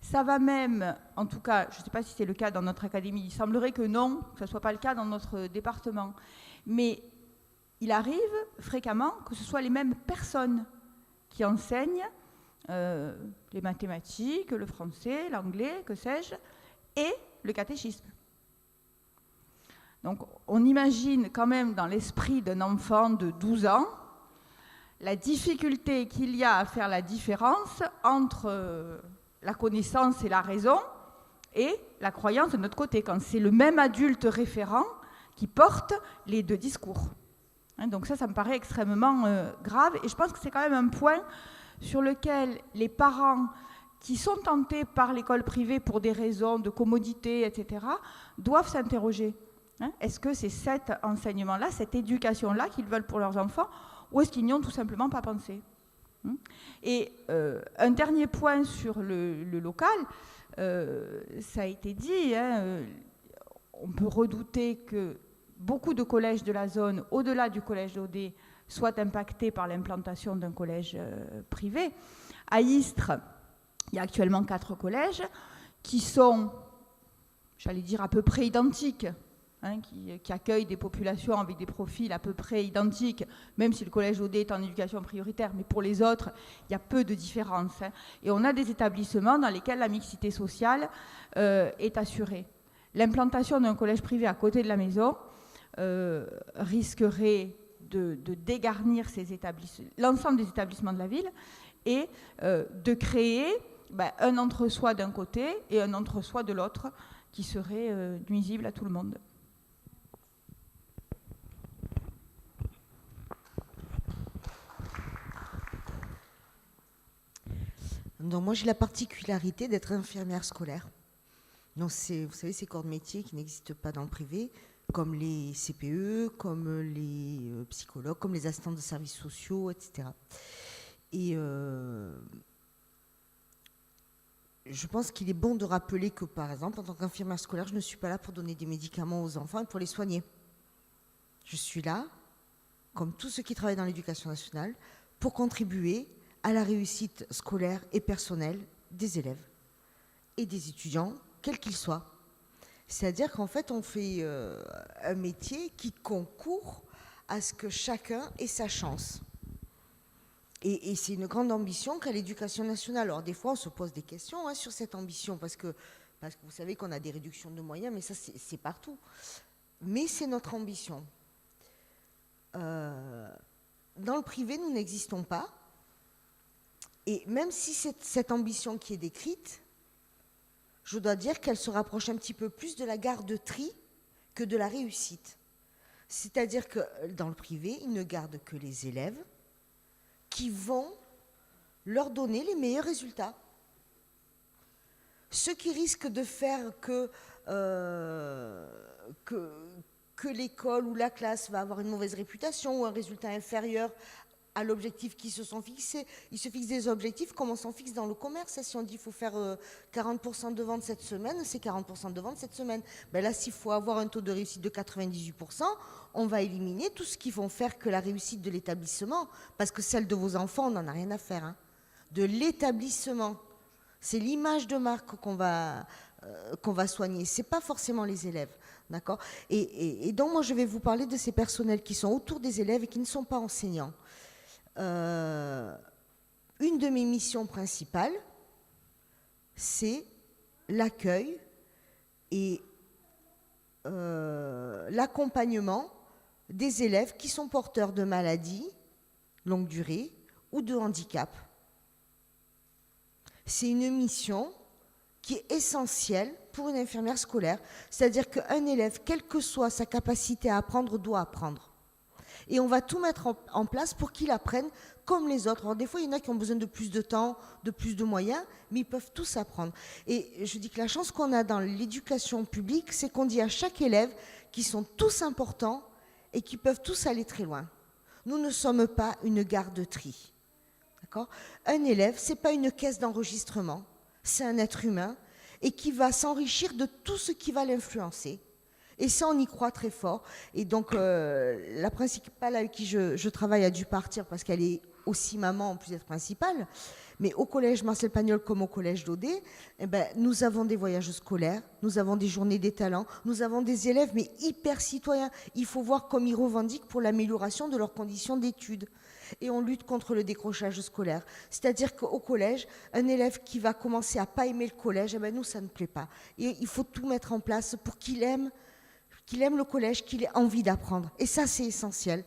Ça va même, en tout cas, je ne sais pas si c'est le cas dans notre académie, il semblerait que non, que ce ne soit pas le cas dans notre département. Mais il arrive fréquemment que ce soit les mêmes personnes qui enseignent les mathématiques, le français, l'anglais, que sais-je, et le catéchisme. Donc on imagine quand même dans l'esprit d'un enfant de 12 ans la difficulté qu'il y a à faire la différence entre la connaissance et la raison et la croyance de notre côté, quand c'est le même adulte référent qui porte les 2 discours. Donc ça me paraît extrêmement grave, et je pense que c'est quand même un point sur lequel les parents qui sont tentés par l'école privée pour des raisons de commodité, etc., doivent s'interroger. Est-ce que c'est cet enseignement-là, cette éducation-là qu'ils veulent pour leurs enfants, ou est-ce qu'ils n'y ont tout simplement pas pensé ? Et un dernier point sur le local, ça a été dit, on peut redouter que beaucoup de collèges de la zone, au-delà du collège d'Audet, soient impactés par l'implantation d'un collège privé. À Istres, il y a actuellement 4 collèges qui sont, j'allais dire, à peu près identiques, qui accueillent des populations avec des profils à peu près identiques, même si le collège d'Audet est en éducation prioritaire, mais pour les autres, il y a peu de différence. Et on a des établissements dans lesquels la mixité sociale est assurée. L'implantation d'un collège privé à côté de la maison risquerait de dégarnir l'ensemble des établissements de la ville et de créer un entre-soi d'un côté et un entre-soi de l'autre qui serait nuisible à tout le monde. Donc moi j'ai la particularité d'être infirmière scolaire. Donc vous savez, ces corps de métier qui n'existent pas dans le privé, comme les CPE, comme les psychologues, comme les assistants de services sociaux, etc. Et je pense qu'il est bon de rappeler que, par exemple, en tant qu'infirmière scolaire, je ne suis pas là pour donner des médicaments aux enfants et pour les soigner. Je suis là, comme tous ceux qui travaillent dans l'éducation nationale, pour contribuer à la réussite scolaire et personnelle des élèves et des étudiants, quels qu'ils soient. C'est-à-dire qu'en fait, on fait un métier qui concourt à ce que chacun ait sa chance. Et c'est une grande ambition qu'a l'éducation nationale. Alors des fois, on se pose des questions sur cette ambition, parce que vous savez qu'on a des réductions de moyens, mais ça, c'est partout. Mais c'est notre ambition. Dans le privé, nous n'existons pas. Et même si c'est cette ambition qui est décrite, je dois dire qu'elle se rapproche un petit peu plus de la garde-tri que de la réussite. C'est-à-dire que dans le privé, ils ne gardent que les élèves qui vont leur donner les meilleurs résultats. Ce qui risque de faire que l'école ou la classe va avoir une mauvaise réputation ou un résultat inférieur à l'objectif qu'ils se sont fixés. Ils se fixent des objectifs comme on s'en fixe dans le commerce. Si on dit qu'il faut faire 40% de ventes cette semaine, c'est 40% de ventes cette semaine. Ben là, s'il faut avoir un taux de réussite de 98%, on va éliminer tout ce qui vont faire que la réussite de l'établissement, parce que celle de vos enfants, on n'en a rien à faire. De l'établissement. C'est l'image de marque qu'on va soigner. Ce n'est pas forcément les élèves. D'accord ? Et donc, moi, je vais vous parler de ces personnels qui sont autour des élèves et qui ne sont pas enseignants. Une de mes missions principales, c'est l'accueil et l'accompagnement des élèves qui sont porteurs de maladies longue durée ou de handicap. C'est une mission qui est essentielle pour une infirmière scolaire, c'est-à-dire qu'un élève, quelle que soit sa capacité à apprendre, doit apprendre. Et on va tout mettre en place pour qu'il apprenne comme les autres. Alors des fois, il y en a qui ont besoin de plus de temps, de plus de moyens, mais ils peuvent tous apprendre. Et je dis que la chance qu'on a dans l'éducation publique, c'est qu'on dit à chaque élève qu'ils sont tous importants et qu'ils peuvent tous aller très loin. Nous ne sommes pas une garde-tri. D'accord ? Un élève, ce n'est pas une caisse d'enregistrement, c'est un être humain et qui va s'enrichir de tout ce qui va l'influencer. Et ça, on y croit très fort. Et donc, la principale avec qui je travaille a dû partir parce qu'elle est aussi maman en plus d'être principale. Mais au collège Marcel Pagnol comme au collège d'Audet, nous avons des voyages scolaires, nous avons des journées des talents, nous avons des élèves, mais hyper citoyens. Il faut voir comme ils revendiquent pour l'amélioration de leurs conditions d'études. Et on lutte contre le décrochage scolaire. C'est-à-dire qu'au collège, un élève qui va commencer à ne pas aimer le collège, nous, ça ne plaît pas. Et il faut tout mettre en place pour qu'il aime le collège, qu'il ait envie d'apprendre. Et ça, c'est essentiel.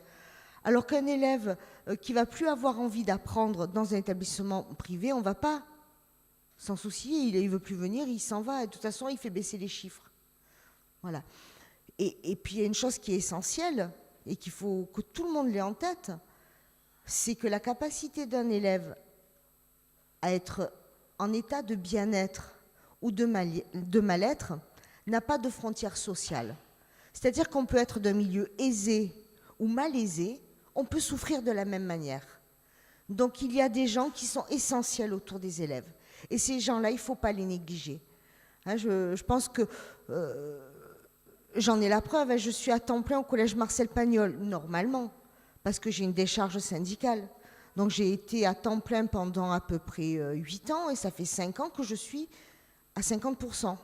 Alors qu'un élève qui ne va plus avoir envie d'apprendre dans un établissement privé, on ne va pas s'en soucier, il ne veut plus venir, il s'en va. Et de toute façon, il fait baisser les chiffres. Voilà. Et puis, il y a une chose qui est essentielle et qu'il faut que tout le monde l'ait en tête, c'est que la capacité d'un élève à être en état de bien-être ou de mal-être n'a pas de frontières sociales. C'est-à-dire qu'on peut être d'un milieu aisé ou mal aisé, on peut souffrir de la même manière. Donc il y a des gens qui sont essentiels autour des élèves. Et ces gens-là, il ne faut pas les négliger. Hein, je pense que j'en ai la preuve. Hein, je suis à temps plein au collège Marcel Pagnol, normalement, parce que j'ai une décharge syndicale. Donc j'ai été à temps plein pendant à peu près 8 ans et ça fait 5 ans que je suis à 50%.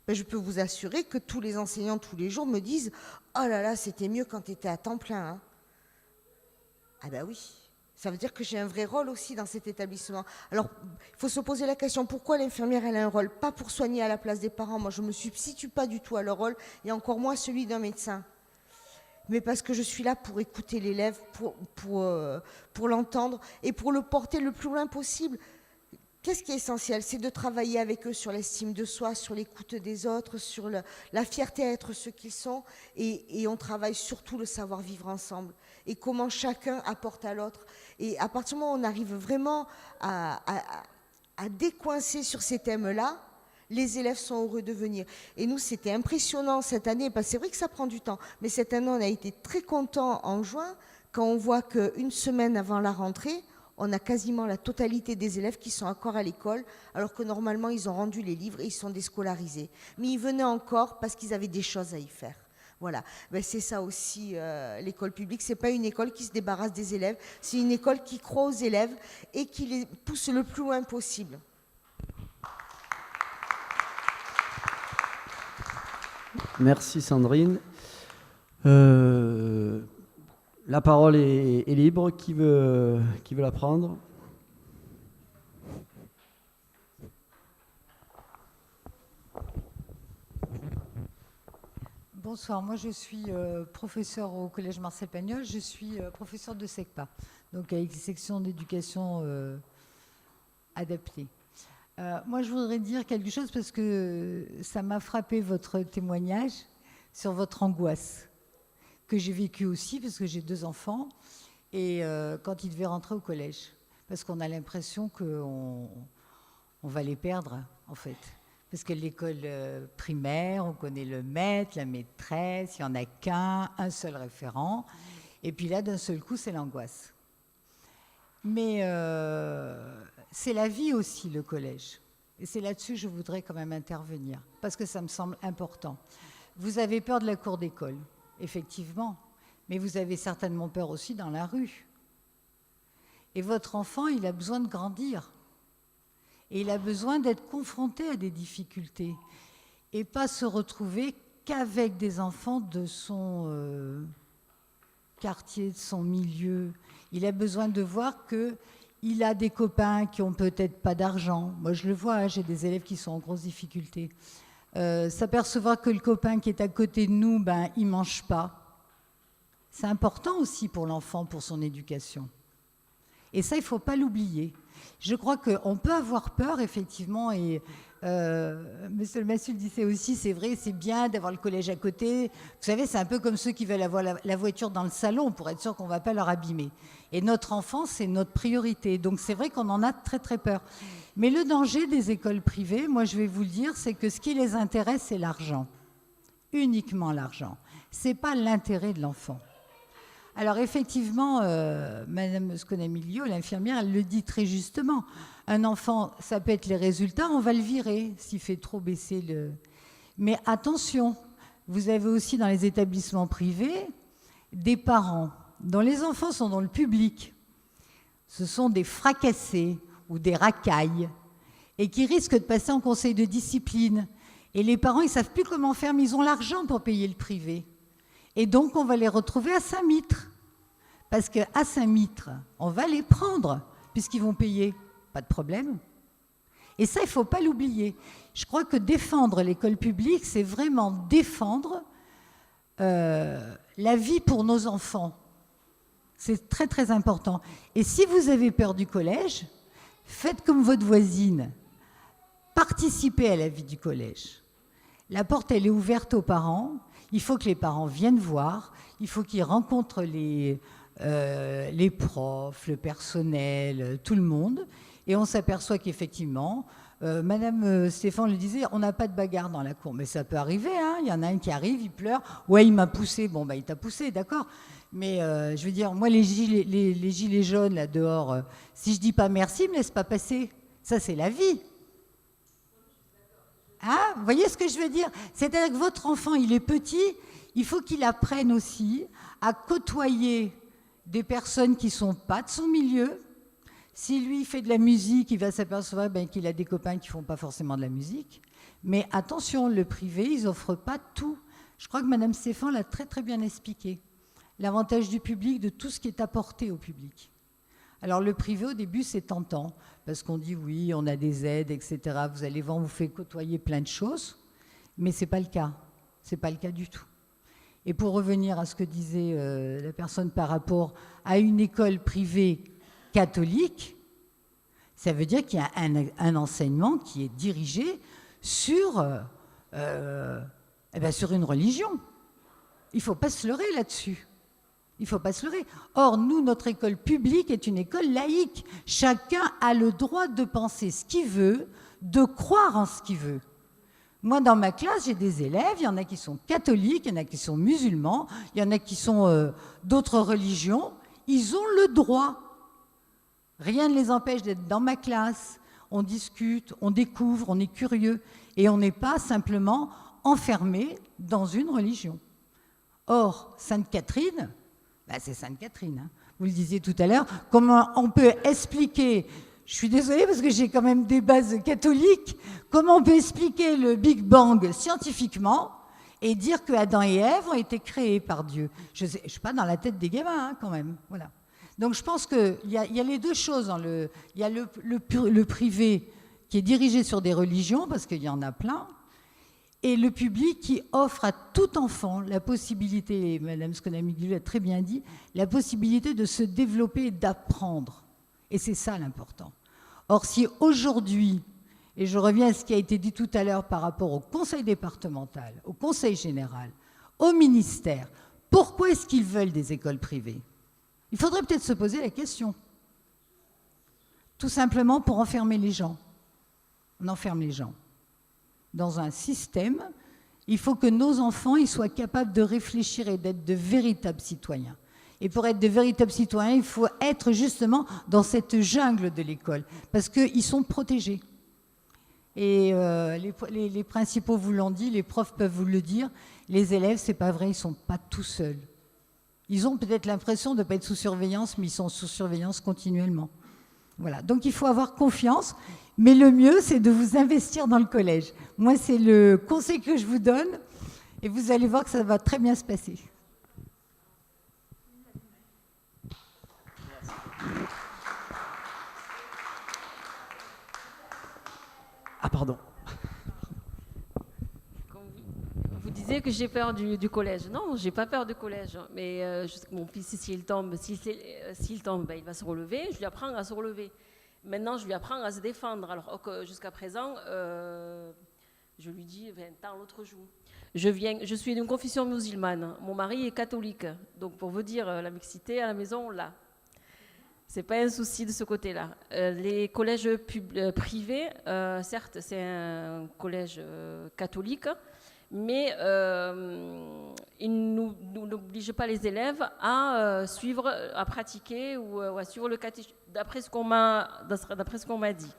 Ben, je peux vous assurer que tous les enseignants tous les jours me disent « Oh là là, c'était mieux quand tu étais à temps plein. Hein. » Ah ben oui, ça veut dire que j'ai un vrai rôle aussi dans cet établissement. Alors, il faut se poser la question, pourquoi l'infirmière elle a un rôle? Pas pour soigner à la place des parents, moi je ne me substitue pas du tout à leur rôle, et encore moins celui d'un médecin. Mais parce que je suis là pour écouter l'élève, pour l'entendre et pour le porter le plus loin possible. Qu'est-ce qui est essentiel? C'est de travailler avec eux sur l'estime de soi, sur l'écoute des autres, sur la fierté à être ce qu'ils sont. Et on travaille surtout le savoir-vivre ensemble et comment chacun apporte à l'autre. Et à partir du moment où on arrive vraiment à décoincer sur ces thèmes-là, les élèves sont heureux de venir. Et nous, c'était impressionnant cette année, parce que c'est vrai que ça prend du temps, mais cette année, on a été très contents en juin, quand on voit qu'une semaine avant la rentrée, on a quasiment la totalité des élèves qui sont encore à l'école, alors que normalement, ils ont rendu les livres et ils sont déscolarisés. Mais ils venaient encore parce qu'ils avaient des choses à y faire. Voilà, ben, c'est ça aussi l'école publique. C'est pas une école qui se débarrasse des élèves, c'est une école qui croit aux élèves et qui les pousse le plus loin possible. Merci Sandrine. La parole est libre. Qui veut la prendre? Bonsoir, moi je suis professeure au collège Marcel Pagnol, je suis professeure de SECPA, donc avec section d'éducation adaptée. Moi je voudrais dire quelque chose parce que ça m'a frappé votre témoignage sur votre angoisse, que j'ai vécue aussi parce que j'ai 2 enfants, et quand ils devaient rentrer au collège, parce qu'on a l'impression qu'on va les perdre en fait. Parce que l'école primaire, on connaît le maître, la maîtresse, il n'y en a qu'un, un seul référent. Et puis là, d'un seul coup, c'est l'angoisse. Mais c'est la vie aussi, le collège. Et c'est là-dessus que je voudrais quand même intervenir, parce que ça me semble important. Vous avez peur de la cour d'école, effectivement, mais vous avez certainement peur aussi dans la rue. Et votre enfant, il a besoin de grandir. Et il a besoin d'être confronté à des difficultés et pas se retrouver qu'avec des enfants de son quartier, de son milieu. Il a besoin de voir qu'il a des copains qui n'ont peut-être pas d'argent. Moi, je le vois, hein, j'ai des élèves qui sont en grosse difficulté. S'apercevoir que le copain qui est à côté de nous, il ne mange pas. C'est important aussi pour l'enfant, pour son éducation. Et ça, il ne faut pas l'oublier. Je crois qu'on peut avoir peur, effectivement, et Monsieur le Massul disait aussi, c'est vrai, c'est bien d'avoir le collège à côté. Vous savez, c'est un peu comme ceux qui veulent avoir la voiture dans le salon pour être sûr qu'on ne va pas leur abîmer. Et notre enfant, c'est notre priorité. Donc c'est vrai qu'on en a très très peur. Mais le danger des écoles privées, moi je vais vous le dire, c'est que ce qui les intéresse, c'est l'argent. Uniquement l'argent. Ce n'est pas l'intérêt de l'enfant. Alors effectivement, Madame Sconamilio, l'infirmière, elle le dit très justement. Un enfant, ça peut être les résultats, on va le virer s'il fait trop baisser le... Mais attention, vous avez aussi dans les établissements privés des parents dont les enfants sont dans le public. Ce sont des fracassés ou des racailles et qui risquent de passer en conseil de discipline. Et les parents, ils ne savent plus comment faire, mais ils ont l'argent pour payer le privé. Et donc, on va les retrouver à Saint-Mitre. Parce qu'à Saint-Mitre, on va les prendre, puisqu'ils vont payer. Pas de problème. Et ça, il ne faut pas l'oublier. Je crois que défendre l'école publique, c'est vraiment défendre la vie pour nos enfants. C'est très, très important. Et si vous avez peur du collège, faites comme votre voisine. Participez à la vie du collège. La porte, elle est ouverte aux parents. Il faut que les parents viennent voir, il faut qu'ils rencontrent les profs, le personnel, tout le monde. Et on s'aperçoit qu'effectivement, Madame Stéphane le disait, on n'a pas de bagarre dans la cour. Mais ça peut arriver, hein. Il y en a un qui arrive, il pleure. Ouais, il m'a poussé. Bon, bah, il t'a poussé, d'accord. Mais je veux dire, moi, les gilets jaunes, là, dehors, si je dis pas merci, ils me laissent pas passer. Ça, c'est la vie. Hein, vous voyez ce que je veux dire? C'est-à-dire que votre enfant, il est petit, il faut qu'il apprenne aussi à côtoyer des personnes qui ne sont pas de son milieu. Si lui fait de la musique, il va s'apercevoir qu'il a des copains qui ne font pas forcément de la musique. Mais attention, le privé, ils n'offrent pas tout. Je crois que Mme Stéphane l'a très très bien expliqué. L'avantage du public, de tout ce qui est apporté au public. Alors le privé, au début, c'est tentant, parce qu'on dit oui, on a des aides, etc. Vous allez voir, on vous fait côtoyer plein de choses, mais ce n'est pas le cas. Ce n'est pas le cas du tout. Et pour revenir à ce que disait la personne par rapport à une école privée catholique, ça veut dire qu'il y a un enseignement qui est dirigé sur une religion. Il ne faut pas se leurrer là-dessus. Il ne faut pas se leurrer. Or, nous, notre école publique est une école laïque. Chacun a le droit de penser ce qu'il veut, de croire en ce qu'il veut. Moi, dans ma classe, j'ai des élèves, il y en a qui sont catholiques, il y en a qui sont musulmans, il y en a qui sont d'autres religions. Ils ont le droit. Rien ne les empêche d'être dans ma classe. On discute, on découvre, on est curieux. Et on n'est pas simplement enfermé dans une religion. Or, Sainte Catherine, c'est Sainte Catherine, hein. Vous le disiez tout à l'heure, comment on peut expliquer, je suis désolée parce que j'ai quand même des bases catholiques, comment on peut expliquer le Big Bang scientifiquement et dire que Adam et Ève ont été créés par Dieu? Je ne suis pas dans la tête des gamins, hein, quand même. Voilà. Donc je pense qu'il y a les deux choses. Il y a le privé qui est dirigé sur des religions, parce qu'il y en a plein, et le public qui offre à tout enfant la possibilité, et Mme Skonamiglu l'a très bien dit, la possibilité de se développer et d'apprendre. Et c'est ça l'important. Or, si aujourd'hui, et je reviens à ce qui a été dit tout à l'heure par rapport au conseil départemental, au conseil général, au ministère, pourquoi est-ce qu'ils veulent des écoles privées? Il faudrait peut-être se poser la question. Tout simplement pour enfermer les gens. On enferme les gens. Dans un système, il faut que nos enfants ils soient capables de réfléchir et d'être de véritables citoyens. Et pour être de véritables citoyens, il faut être justement dans cette jungle de l'école, parce qu'ils sont protégés. Et les principaux vous l'ont dit, les profs peuvent vous le dire, les élèves, c'est pas vrai, ils ne sont pas tout seuls. Ils ont peut-être l'impression de ne pas être sous surveillance, mais ils sont sous surveillance continuellement. Voilà. Donc il faut avoir confiance, mais le mieux, c'est de vous investir dans le collège. Moi, c'est le conseil que je vous donne, et vous allez voir que ça va très bien se passer. Ah, pardon. Vous disiez que j'ai peur du collège. Non, j'ai pas peur du collège. Mais mon fils, s'il tombe, il va se relever. Je lui apprends à se relever. Maintenant, je lui apprends à se défendre. Alors que jusqu'à présent, je lui dis, tends l'autre joue. Je suis d'une confession musulmane. Mon mari est catholique. Donc, pour vous dire, la mixité à la maison, on l'a. C'est pas un souci de ce côté-là. Les collèges privés, certes, c'est un collège catholique, mais il n'oblige pas les élèves à suivre, à pratiquer ou à suivre le catéchisme, d'après ce qu'on m'a dit.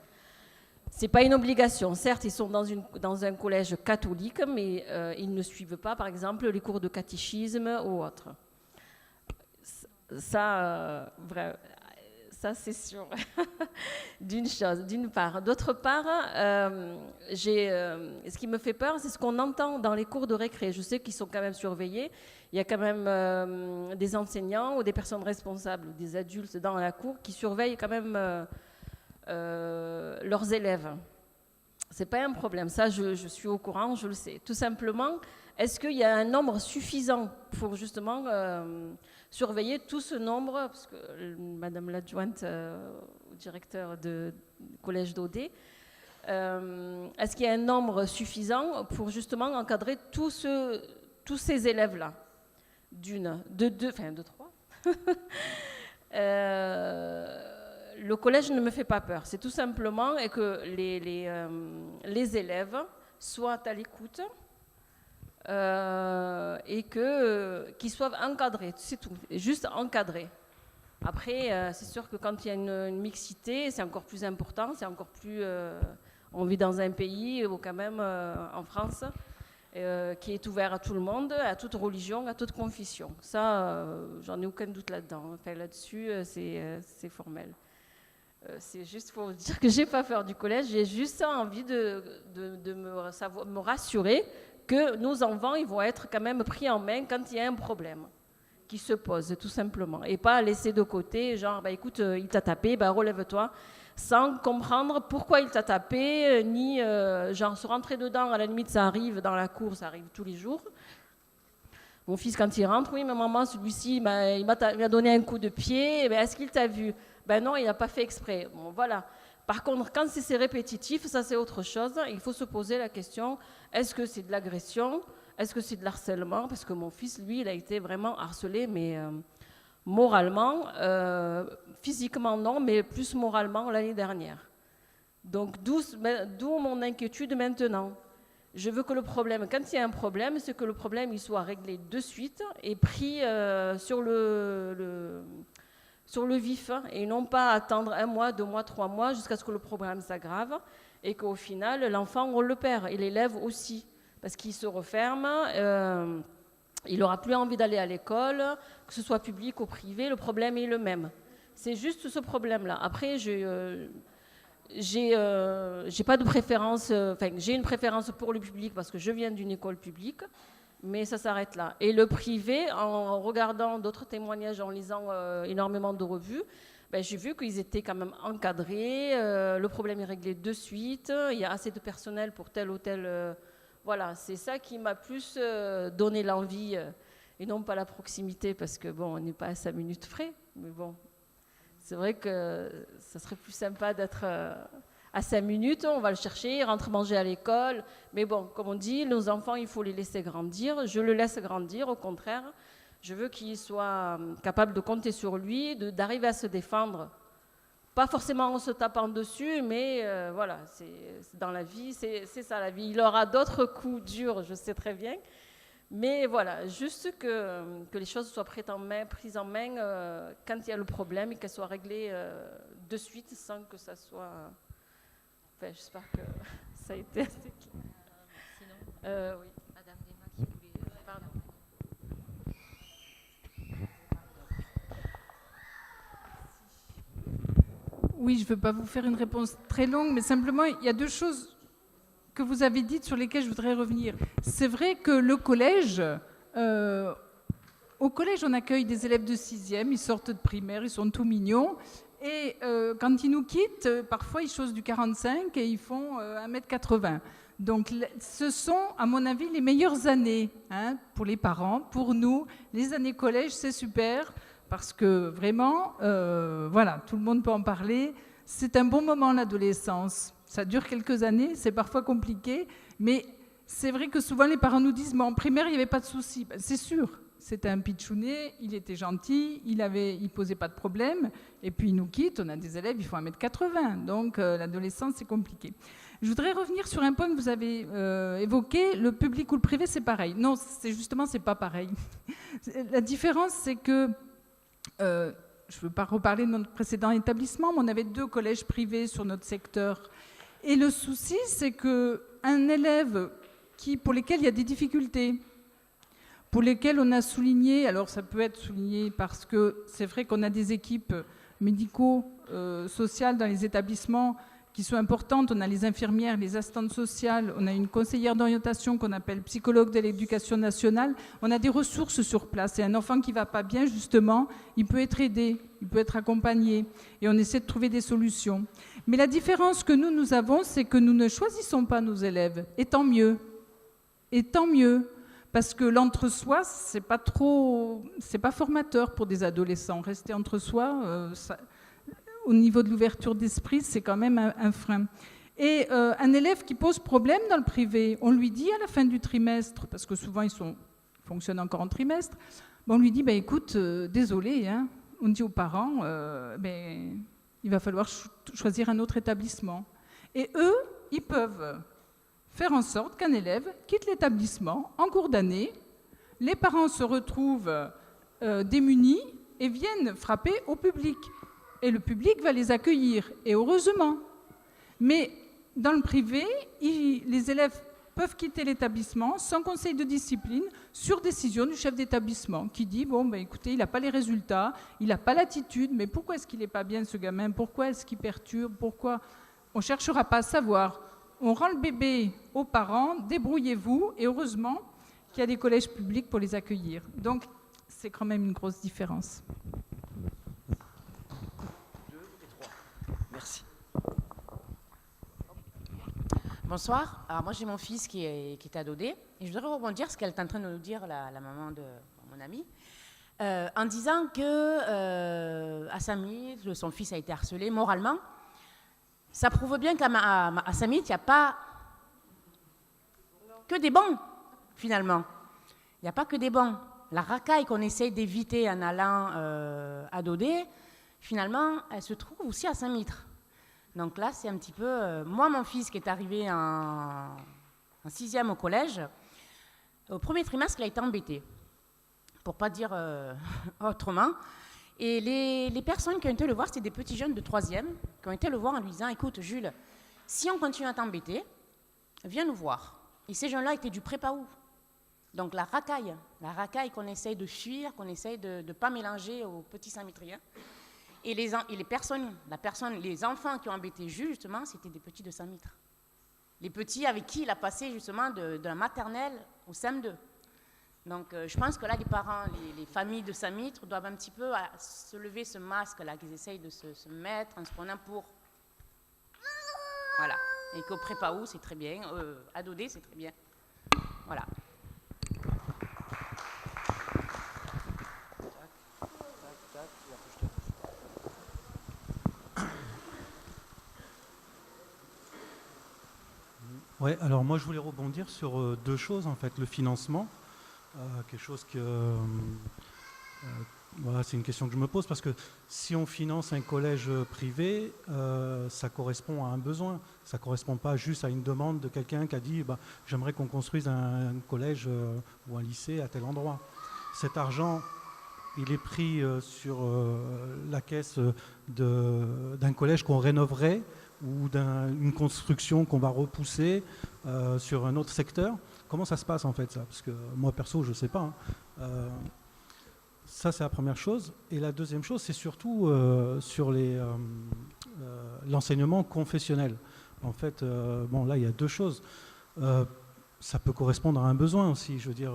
C'est pas une obligation. Certes, ils sont dans un collège catholique, mais ils ne suivent pas, par exemple, les cours de catéchisme ou autre. Ça, c'est sûr. D'une part. D'autre part, ce qui me fait peur, c'est ce qu'on entend dans les cours de récré. Je sais qu'ils sont quand même surveillés. Il y a quand même des enseignants ou des personnes responsables, des adultes dans la cour qui surveillent quand même leurs élèves. C'est pas un problème. Ça, je suis au courant, je le sais. Tout simplement, est-ce qu'il y a un nombre suffisant pour justement surveiller tout ce nombre, parce que Madame l'adjointe au directeur du collège d'Audet, est-ce qu'il y a un nombre suffisant pour justement encadrer tous ces élèves-là? De trois. le collège ne me fait pas peur. C'est tout simplement que les élèves soient à l'écoute et qu'ils soient encadrés, c'est tout, juste encadrés. Après, c'est sûr que quand il y a une mixité, c'est encore plus important, c'est encore plus... on vit dans un pays, quand même, en France, qui est ouvert à tout le monde, à toute religion, à toute confession. Ça, j'en ai aucun doute là-dedans. Enfin, là-dessus, c'est formel. C'est juste pour dire que j'ai pas peur du collège, j'ai juste envie de me rassurer que nos enfants, ils vont être quand même pris en main quand il y a un problème qui se pose, tout simplement. Et pas laisser de côté, genre, bah, écoute, il t'a tapé, bah, relève-toi, sans comprendre pourquoi il t'a tapé, ni genre se rentrer dedans, à la limite, ça arrive dans la cour, ça arrive tous les jours. Mon fils, quand il rentre, oui, mais maman, celui-ci, il m'a donné un coup de pied, ben, est-ce qu'il t'a vu? Ben non, il n'a pas fait exprès. Bon, voilà. Par contre, quand c'est répétitif, ça c'est autre chose. Il faut se poser la question, est-ce que c'est de l'agression? Est-ce que c'est de l'harcèlement? Parce que mon fils, lui, il a été vraiment harcelé, mais moralement, physiquement non, mais plus moralement l'année dernière. Donc d'où mon inquiétude maintenant. Je veux que le problème, quand il y a un problème, c'est que le problème il soit réglé de suite et pris sur le vif, et non pas attendre 1 mois, 2 mois, 3 mois jusqu'à ce que le problème s'aggrave et qu'au final l'enfant on le perd et l'élève aussi parce qu'il se referme, il n'aura plus envie d'aller à l'école, que ce soit public ou privé, le problème est le même. C'est juste ce problème-là. Après, j'ai pas de préférence, enfin j'ai une préférence pour le public parce que je viens d'une école publique, mais ça s'arrête là. Et le privé, en regardant d'autres témoignages, en lisant énormément de revues, ben, j'ai vu qu'ils étaient quand même encadrés, le problème est réglé de suite, il y a assez de personnel pour tel ou tel... voilà, c'est ça qui m'a plus donné l'envie, et non pas la proximité, parce que bon, on n'est pas à 5 minutes près, mais bon, c'est vrai que ça serait plus sympa d'être... à 5 minutes, on va le chercher, il rentre manger à l'école. Mais bon, comme on dit, nos enfants, il faut les laisser grandir. Je le laisse grandir, au contraire. Je veux qu'il soit capable de compter sur lui, d'arriver à se défendre. Pas forcément en se tapant dessus, mais voilà, c'est dans la vie, c'est ça la vie. Il aura d'autres coups durs, je sais très bien. Mais voilà, juste que les choses soient prises en main quand il y a le problème et qu'elles soient réglées de suite sans que ça soit... Enfin, j'espère que ça a été assez clair. Oui, Madame Desma qui voulait... pardon. Oui, je ne veux pas vous faire une réponse très longue, mais simplement, il y a 2 choses que vous avez dites sur lesquelles je voudrais revenir. C'est vrai que le collège... au collège, on accueille des élèves de 6e, ils sortent de primaire, ils sont tout mignons. Et quand ils nous quittent, parfois ils chaussent du 45 et ils font 1m80. Donc ce sont, à mon avis, les meilleures années hein, pour les parents. Pour nous, les années collège, c'est super parce que vraiment, voilà, tout le monde peut en parler. C'est un bon moment, l'adolescence. Ça dure quelques années, c'est parfois compliqué. Mais c'est vrai que souvent les parents nous disent, mais en primaire, il n'y avait pas de souci. Ben, c'est sûr. C'était un pitchounet, il était gentil, il posait pas de problème. Et puis il nous quitte, on a des élèves, il faut 1m80. Donc l'adolescence, c'est compliqué. Je voudrais revenir sur un point que vous avez évoqué. Le public ou le privé, c'est pareil. Non, c'est pas pareil. La différence, c'est que, je ne veux pas reparler de notre précédent établissement, mais on avait 2 collèges privés sur notre secteur. Et le souci, c'est qu'un élève pour lesquels il y a des difficultés, pour lesquels on a souligné, alors ça peut être souligné parce que c'est vrai qu'on a des équipes médico-sociales dans les établissements qui sont importantes. On a les infirmières, les assistantes sociales, on a une conseillère d'orientation qu'on appelle psychologue de l'éducation nationale. On a des ressources sur place. Et un enfant qui ne va pas bien, justement, il peut être aidé, il peut être accompagné. Et on essaie de trouver des solutions. Mais la différence que nous avons, c'est que nous ne choisissons pas nos élèves. Et tant mieux. Et tant mieux. Parce que l'entre-soi, c'est pas formateur pour des adolescents. Rester entre soi, au niveau de l'ouverture d'esprit, c'est quand même un frein. Et un élève qui pose problème dans le privé, on lui dit à la fin du trimestre, parce que souvent ils fonctionnent encore en trimestre, on lui dit, écoute, désolé, hein, on dit aux parents, il va falloir choisir un autre établissement. Et eux, ils peuvent faire en sorte qu'un élève quitte l'établissement en cours d'année, les parents se retrouvent démunis et viennent frapper au public. Et le public va les accueillir, et heureusement. Mais dans le privé, les élèves peuvent quitter l'établissement sans conseil de discipline sur décision du chef d'établissement qui dit, bon, ben, écoutez, il n'a pas les résultats, il n'a pas l'attitude, mais pourquoi est-ce qu'il n'est pas bien ce gamin? Pourquoi est-ce qu'il perturbe? Pourquoi? On ne cherchera pas à savoir. On rend le bébé aux parents, débrouillez-vous, et heureusement qu'il y a des collèges publics pour les accueillir. Donc, c'est quand même une grosse différence. Merci. Bonsoir. Alors moi j'ai mon fils qui est à Daudet et je voudrais rebondir ce qu'elle est en train de nous dire, la maman de mon ami, en disant que à Saint-Mite, son fils a été harcelé moralement. Ça prouve bien qu'à Saint-Mite, il n'y a pas que des bons, finalement. Il n'y a pas que des bons. La racaille qu'on essaye d'éviter en allant à Daudet, finalement, elle se trouve aussi à Saint-Mitre. Donc là, c'est un petit peu... moi, mon fils qui est arrivé en 6e au collège, au premier trimestre, il a été embêté, pour ne pas dire autrement. Et les personnes qui ont été le voir, c'était des petits jeunes de 3e, qui ont été le voir en lui disant, écoute, Jules, si on continue à t'embêter, viens nous voir. Et ces jeunes-là étaient du prépa-ou. Donc la racaille qu'on essaye de fuir, qu'on essaye de ne pas mélanger aux petits Saint-Mitriens. Et les enfants qui ont embêté Jules, justement, c'était des petits de Saint-Mitre. Les petits avec qui il a passé, justement, de la maternelle au CM2. Donc, je pense que là, les parents, les familles de Saint-Mitre doivent un petit peu se lever ce masque-là qu'ils essayent de se mettre en se prenant pour... Voilà. Et qu'au prépa-ou, c'est très bien. À Daudet, c'est très bien. Voilà. Ouais, alors moi je voulais rebondir sur deux choses en fait, le financement, quelque chose que voilà, c'est une question que je me pose parce que si on finance un collège privé, ça correspond à un besoin, ça correspond pas juste à une demande de quelqu'un qui a dit bah, j'aimerais qu'on construise un collège ou un lycée à tel endroit. Cet argent, il est pris sur la caisse d'un collège qu'on rénoverait ou d'une construction qu'on va repousser sur un autre secteur. Comment ça se passe en fait ça? Parce que moi perso je ne sais pas. Ça c'est la première chose. Et la deuxième chose c'est surtout sur l'enseignement confessionnel. En fait, bon là il y a deux choses. Ça peut correspondre à un besoin aussi. Je veux dire,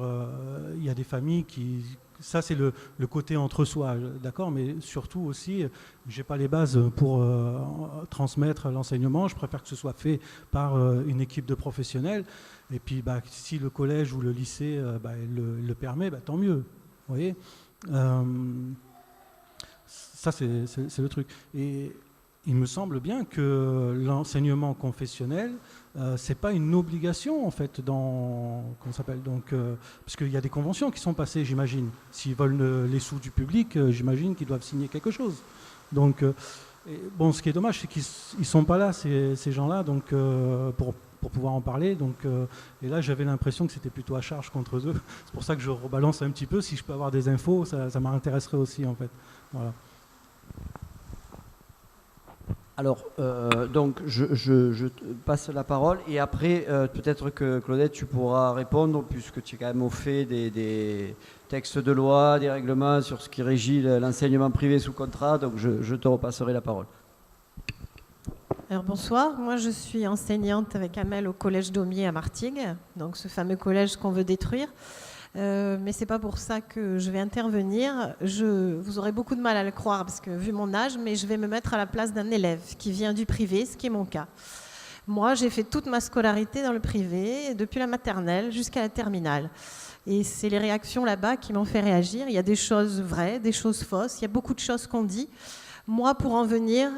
il y a des familles qui... Ça, c'est le côté entre soi, d'accord, mais surtout aussi, je n'ai pas les bases pour transmettre l'enseignement. Je préfère que ce soit fait par une équipe de professionnels. Et puis, bah, si le collège ou le lycée le permet, bah, tant mieux. Vous voyez, ça, c'est le truc. Et il me semble bien que l'enseignement confessionnel, c'est pas une obligation en fait comment ça s'appelle parce qu'il y a des conventions qui sont passées, j'imagine. S'ils veulent les sous du public, j'imagine qu'ils doivent signer quelque chose. Donc bon, ce qui est dommage, c'est qu'ils sont pas là ces gens-là, donc pour pouvoir en parler. Donc et là, j'avais l'impression que c'était plutôt à charge contre eux. C'est pour ça que je rebalance un petit peu. Si je peux avoir des infos, ça m'intéresserait aussi en fait. Voilà. Alors, donc, je te passe la parole et après, peut-être que Claudette, tu pourras répondre puisque tu es quand même au fait des textes de loi, des règlements sur ce qui régit l'enseignement privé sous contrat. Donc, je te repasserai la parole. Alors, bonsoir, moi je suis enseignante avec Amel au collège Daumier à Martigues, donc ce fameux collège qu'on veut détruire. Mais ce n'est pas pour ça que je vais intervenir. Vous aurez beaucoup de mal à le croire parce que vu mon âge, mais je vais me mettre à la place d'un élève qui vient du privé, ce qui est mon cas. Moi, j'ai fait toute ma scolarité dans le privé, depuis la maternelle jusqu'à la terminale. Et c'est les réactions là-bas qui m'ont fait réagir. Il y a des choses vraies, des choses fausses, il y a beaucoup de choses qu'on dit. Moi, pour en venir,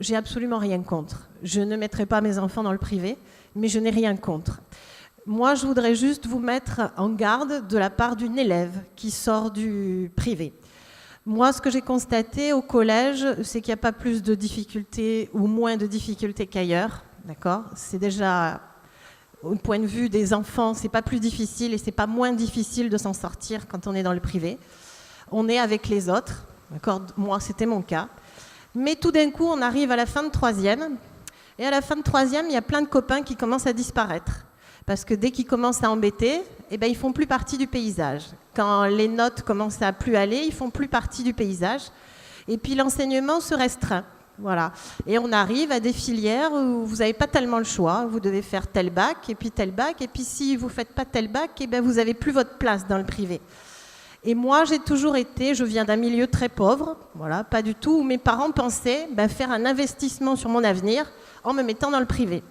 j'ai absolument rien contre. Je ne mettrai pas mes enfants dans le privé, mais je n'ai rien contre. Moi, je voudrais juste vous mettre en garde de la part d'une élève qui sort du privé. Moi, ce que j'ai constaté au collège, c'est qu'il n'y a pas plus de difficultés ou moins de difficultés qu'ailleurs. D'accord ? C'est déjà, au point de vue des enfants, c'est pas plus difficile et c'est pas moins difficile de s'en sortir quand on est dans le privé. On est avec les autres. D'accord ? Moi, c'était mon cas. Mais tout d'un coup, on arrive à la fin de troisième. Et à la fin de troisième, il y a plein de copains qui commencent à disparaître. Parce que dès qu'ils commencent à embêter, eh ben, ils ne font plus partie du paysage. Quand les notes commencent à plus aller, ils ne font plus partie du paysage. Et puis l'enseignement se restreint. Voilà. Et on arrive à des filières où vous n'avez pas tellement le choix. Vous devez faire tel bac, et puis tel bac. Et puis si vous ne faites pas tel bac, eh ben, vous n'avez plus votre place dans le privé. Et moi, j'ai toujours été, je viens d'un milieu très pauvre, voilà, pas du tout, où mes parents pensaient faire un investissement sur mon avenir en me mettant dans le privé.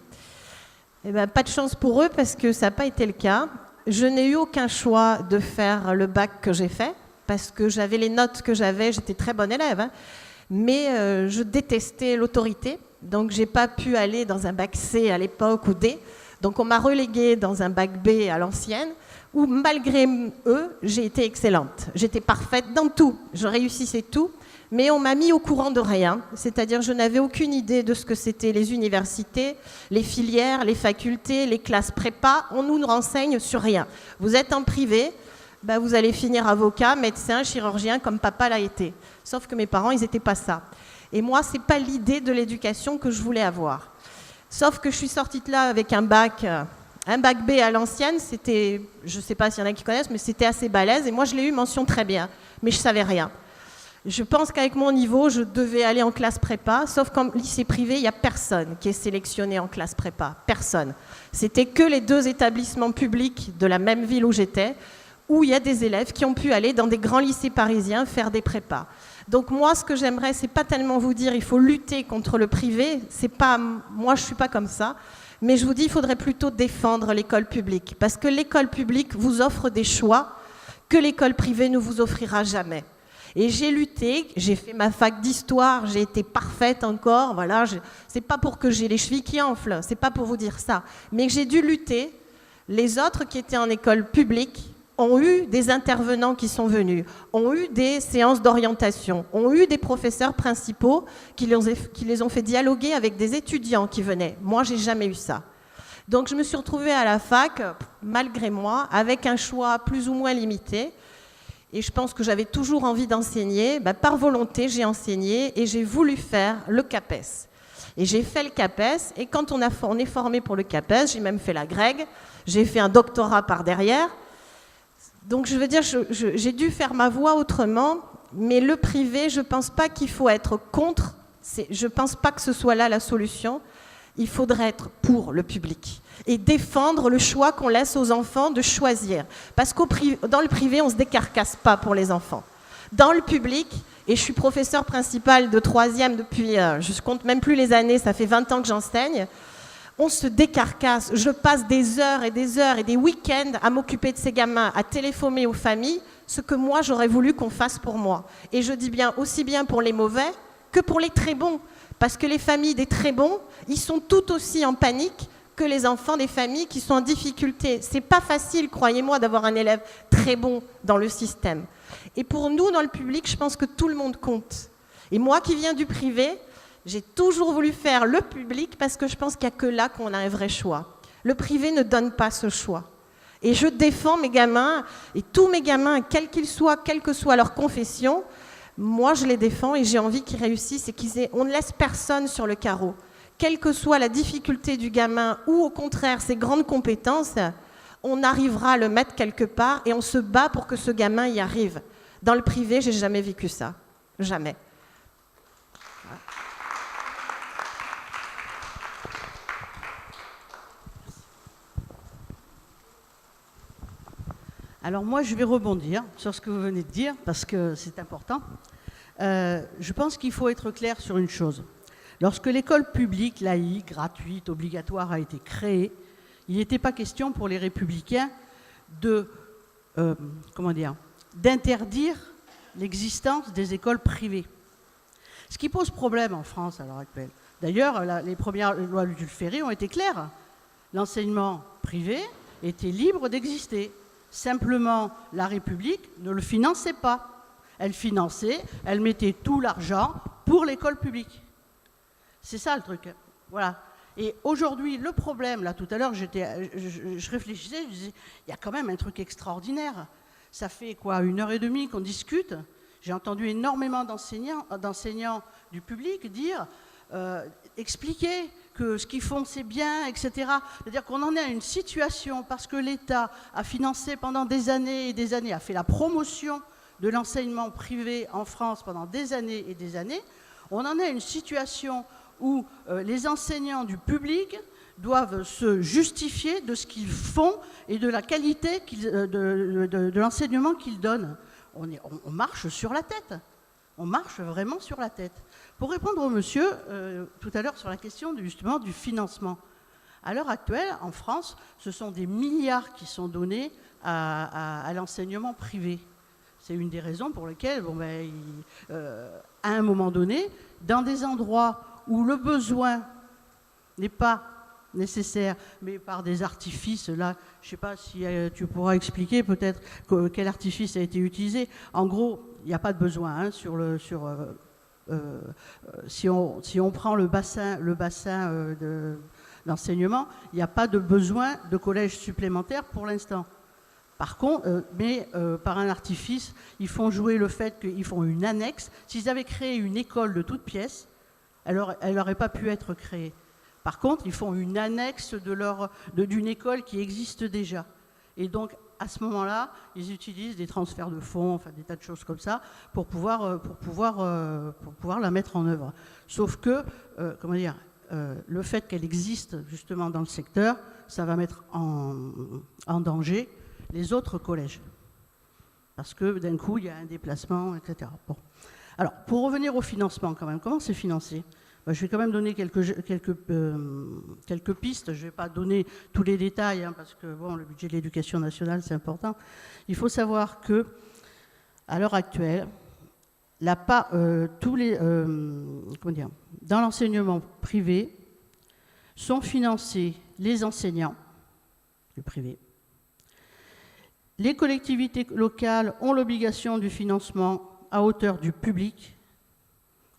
Et ben, pas de chance pour eux parce que ça n'a pas été le cas. Je n'ai eu aucun choix de faire le bac que j'ai fait parce que j'avais les notes que j'avais, j'étais très bonne élève, hein, mais je détestais l'autorité. Donc, je n'ai pas pu aller dans un bac C à l'époque ou D. Donc, on m'a reléguée dans un bac B à l'ancienne où, malgré eux, j'ai été excellente. J'étais parfaite dans tout. Je réussissais tout. Mais on m'a mis au courant de rien, c'est-à-dire je n'avais aucune idée de ce que c'était les universités, les filières, les facultés, les classes prépa. On nous renseigne sur rien. Vous êtes en privé, vous allez finir avocat, médecin, chirurgien, comme papa l'a été. Sauf que mes parents, ils n'étaient pas ça. Et moi, ce n'est pas l'idée de l'éducation que je voulais avoir. Sauf que je suis sortie de là avec un bac B à l'ancienne, c'était, je ne sais pas s'il y en a qui connaissent, mais c'était assez balèze. Et moi, je l'ai eu mention très bien, mais je ne savais rien. Je pense qu'avec mon niveau, je devais aller en classe prépa, sauf qu'en lycée privé, il n'y a personne qui est sélectionné en classe prépa. Personne. C'était que les 2 établissements publics de la même ville où j'étais, où il y a des élèves qui ont pu aller dans des grands lycées parisiens faire des prépas. Donc moi, ce que j'aimerais, c'est pas tellement vous dire il faut lutter contre le privé. C'est pas, moi, je suis pas comme ça. Mais je vous dis, il faudrait plutôt défendre l'école publique. Parce que l'école publique vous offre des choix que l'école privée ne vous offrira jamais. Et j'ai lutté, j'ai fait ma fac d'histoire, j'ai été parfaite encore, voilà, c'est pas pour que j'ai les chevilles qui enflent, c'est pas pour vous dire ça, mais j'ai dû lutter. Les autres qui étaient en école publique ont eu des intervenants qui sont venus, ont eu des séances d'orientation, ont eu des professeurs principaux qui les ont fait dialoguer avec des étudiants qui venaient. Moi, j'ai jamais eu ça. Donc je me suis retrouvée à la fac, malgré moi, avec un choix plus ou moins limité. Et je pense que j'avais toujours envie d'enseigner. Par volonté, j'ai enseigné et j'ai voulu faire le CAPES. Et j'ai fait le CAPES. Et quand on est formé pour le CAPES, j'ai même fait la Greg. J'ai fait un doctorat par derrière. Donc, je veux dire, j'ai dû faire ma voie autrement. Mais le privé, je ne pense pas qu'il faut être contre. Je ne pense pas que ce soit là la solution. Il faudrait être pour le public et défendre le choix qu'on laisse aux enfants de choisir. Parce que dans le privé, on ne se décarcasse pas pour les enfants. Dans le public, et je suis professeure principale de 3e depuis, je ne compte même plus les années, ça fait 20 ans que j'enseigne, on se décarcasse. Je passe des heures et des week-ends à m'occuper de ces gamins, à téléphoner aux familles, ce que moi j'aurais voulu qu'on fasse pour moi. Et je dis bien aussi bien pour les mauvais que pour les très bons. Parce que les familles des très bons, ils sont tout aussi en panique que les enfants des familles qui sont en difficulté. C'est pas facile, croyez-moi, d'avoir un élève très bon dans le système. Et pour nous, dans le public, je pense que tout le monde compte. Et moi qui viens du privé, j'ai toujours voulu faire le public parce que je pense qu'il n'y a que là qu'on a un vrai choix. Le privé ne donne pas ce choix. Et je défends mes gamins, et tous mes gamins, quels qu'ils soient, quelle que soit leur confession, moi, je les défends et j'ai envie qu'ils réussissent et on ne laisse personne sur le carreau. Quelle que soit la difficulté du gamin ou au contraire ses grandes compétences, on arrivera à le mettre quelque part et on se bat pour que ce gamin y arrive. Dans le privé, j'ai jamais vécu ça. Jamais. Alors moi, je vais rebondir sur ce que vous venez de dire, parce que c'est important. Je pense qu'il faut être clair sur une chose. Lorsque l'école publique, laïque, gratuite, obligatoire a été créée, il n'était pas question pour les républicains d'interdire l'existence des écoles privées. Ce qui pose problème en France à l'heure actuelle. D'ailleurs, les premières lois de Jules Ferry ont été claires. L'enseignement privé était libre d'exister. Simplement, la République ne le finançait pas. Elle finançait, elle mettait tout l'argent pour l'école publique. C'est ça le truc. Voilà. Et aujourd'hui, le problème, là tout à l'heure, je réfléchissais, je disais, il y a quand même un truc extraordinaire. Ça fait quoi, 1h30 qu'on discute. J'ai entendu énormément d'enseignants du public dire, expliquer que ce qu'ils font c'est bien, etc. C'est-à-dire qu'on en est à une situation, parce que l'État a financé pendant des années et des années, a fait la promotion de l'enseignement privé en France pendant des années et des années, on en est à une situation où les enseignants du public doivent se justifier de ce qu'ils font et de la qualité de l'enseignement qu'ils donnent. On marche sur la tête. On marche vraiment sur la tête. Pour répondre au monsieur, tout à l'heure, sur la question justement du financement. À l'heure actuelle, en France, ce sont des milliards qui sont donnés à l'enseignement privé. C'est une des raisons pour lesquelles, à un moment donné, dans des endroits où le besoin n'est pas nécessaire, mais par des artifices, là, je ne sais pas si tu pourras expliquer peut-être quel artifice a été utilisé. En gros, il n'y a pas de besoin si on prend le bassin d'enseignement, il n'y a pas de besoin de collège supplémentaire pour l'instant. Par contre, par un artifice, ils font jouer le fait qu'ils font une annexe. S'ils avaient créé une école de toutes pièces, elle n'aurait pas pu être créée. Par contre, ils font une annexe d'une école qui existe déjà. Et donc, à ce moment-là, ils utilisent des transferts de fonds, enfin des tas de choses comme ça, pour pouvoir la mettre en œuvre. Sauf que, le fait qu'elle existe justement dans le secteur, ça va mettre en danger les autres collèges. Parce que d'un coup, il y a un déplacement, etc. Bon. Alors, pour revenir au financement quand même, comment c'est financé ? Je vais quand même donner quelques pistes. Je ne vais pas donner tous les détails, parce que le budget de l'éducation nationale, c'est important. Il faut savoir que, à l'heure actuelle, dans l'enseignement privé, sont financés les enseignants du privé. Les collectivités locales ont l'obligation du financement à hauteur du public,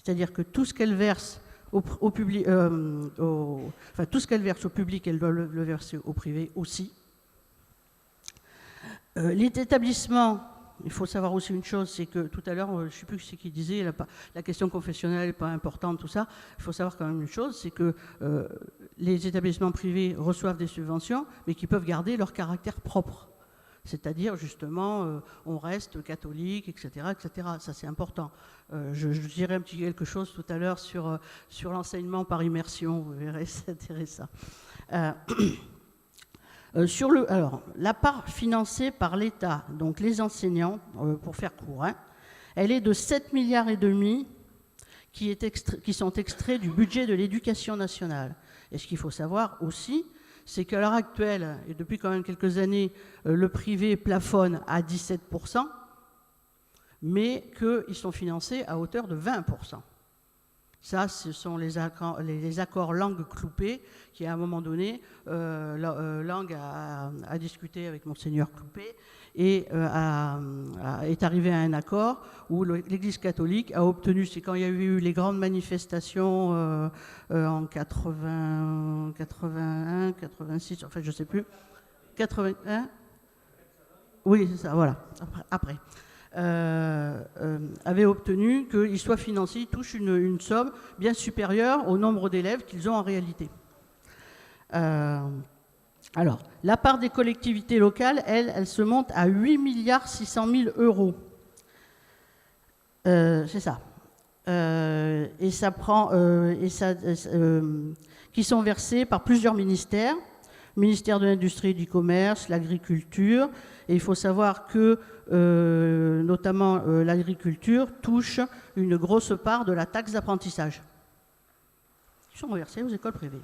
c'est-à-dire que tout ce qu'elles versent au public, tout ce qu'elles versent au public, elles doivent le verser au privé aussi. Les établissements, il faut savoir aussi une chose, c'est que tout à l'heure, je ne sais plus ce qu'il disait, la question confessionnelle n'est pas importante, tout ça. Il faut savoir quand même une chose, c'est que les établissements privés reçoivent des subventions, mais qui peuvent garder leur caractère propre. C'est-à-dire, justement, on reste catholique, etc., etc. Ça, c'est important. Je dirais un petit quelque chose tout à l'heure sur l'enseignement par immersion. Vous verrez, c'est intéressant. Alors, la part financée par l'État, donc les enseignants, pour faire court, elle est de 7,5 milliards qui sont extraits du budget de l'éducation nationale. Et ce qu'il faut savoir aussi, c'est qu'à l'heure actuelle, et depuis quand même quelques années, le privé plafonne à 17%, mais qu'ils sont financés à hauteur de 20%. Ça, ce sont les accords Lang-Cloupet, qui à un moment donné, Lang a discuté avec Monseigneur Cloupet, et est arrivé à un accord où l'Église catholique a obtenu, c'est quand il y a eu les grandes manifestations en 81, 86, enfin je ne sais plus, 81, oui c'est ça, voilà, après. Avait obtenu qu'ils soient financés, ils touchent une somme bien supérieure au nombre d'élèves qu'ils ont en réalité. Alors, la part des collectivités locales, elle se monte à 8,6 milliards €. C'est ça. Et ça prend, qui sont versés par plusieurs ministères. Ministère de l'Industrie et du Commerce, l'Agriculture. Et il faut savoir que, notamment, l'agriculture touche une grosse part de la taxe d'apprentissage. Ils sont reversés aux écoles privées.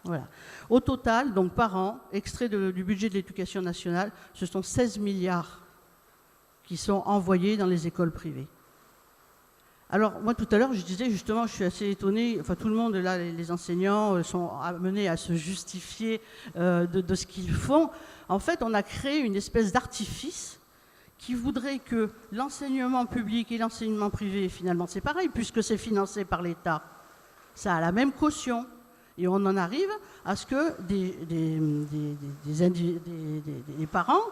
Voilà. Au total, donc par an, extrait du budget de l'éducation nationale, ce sont 16 milliards qui sont envoyés dans les écoles privées. Alors, moi, tout à l'heure, je disais, justement, je suis assez étonnée, enfin, tout le monde, là, les enseignants sont amenés à se justifier de ce qu'ils font. En fait, on a créé une espèce d'artifice qui voudraient que l'enseignement public et l'enseignement privé, finalement, c'est pareil, puisque c'est financé par l'État. Ça a la même caution. Et on en arrive à ce que des parents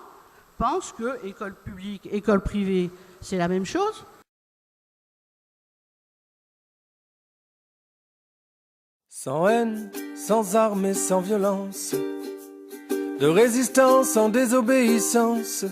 pensent que école publique, école privée, c'est la même chose. Sans haine, sans armes et sans violence, de résistance en désobéissance,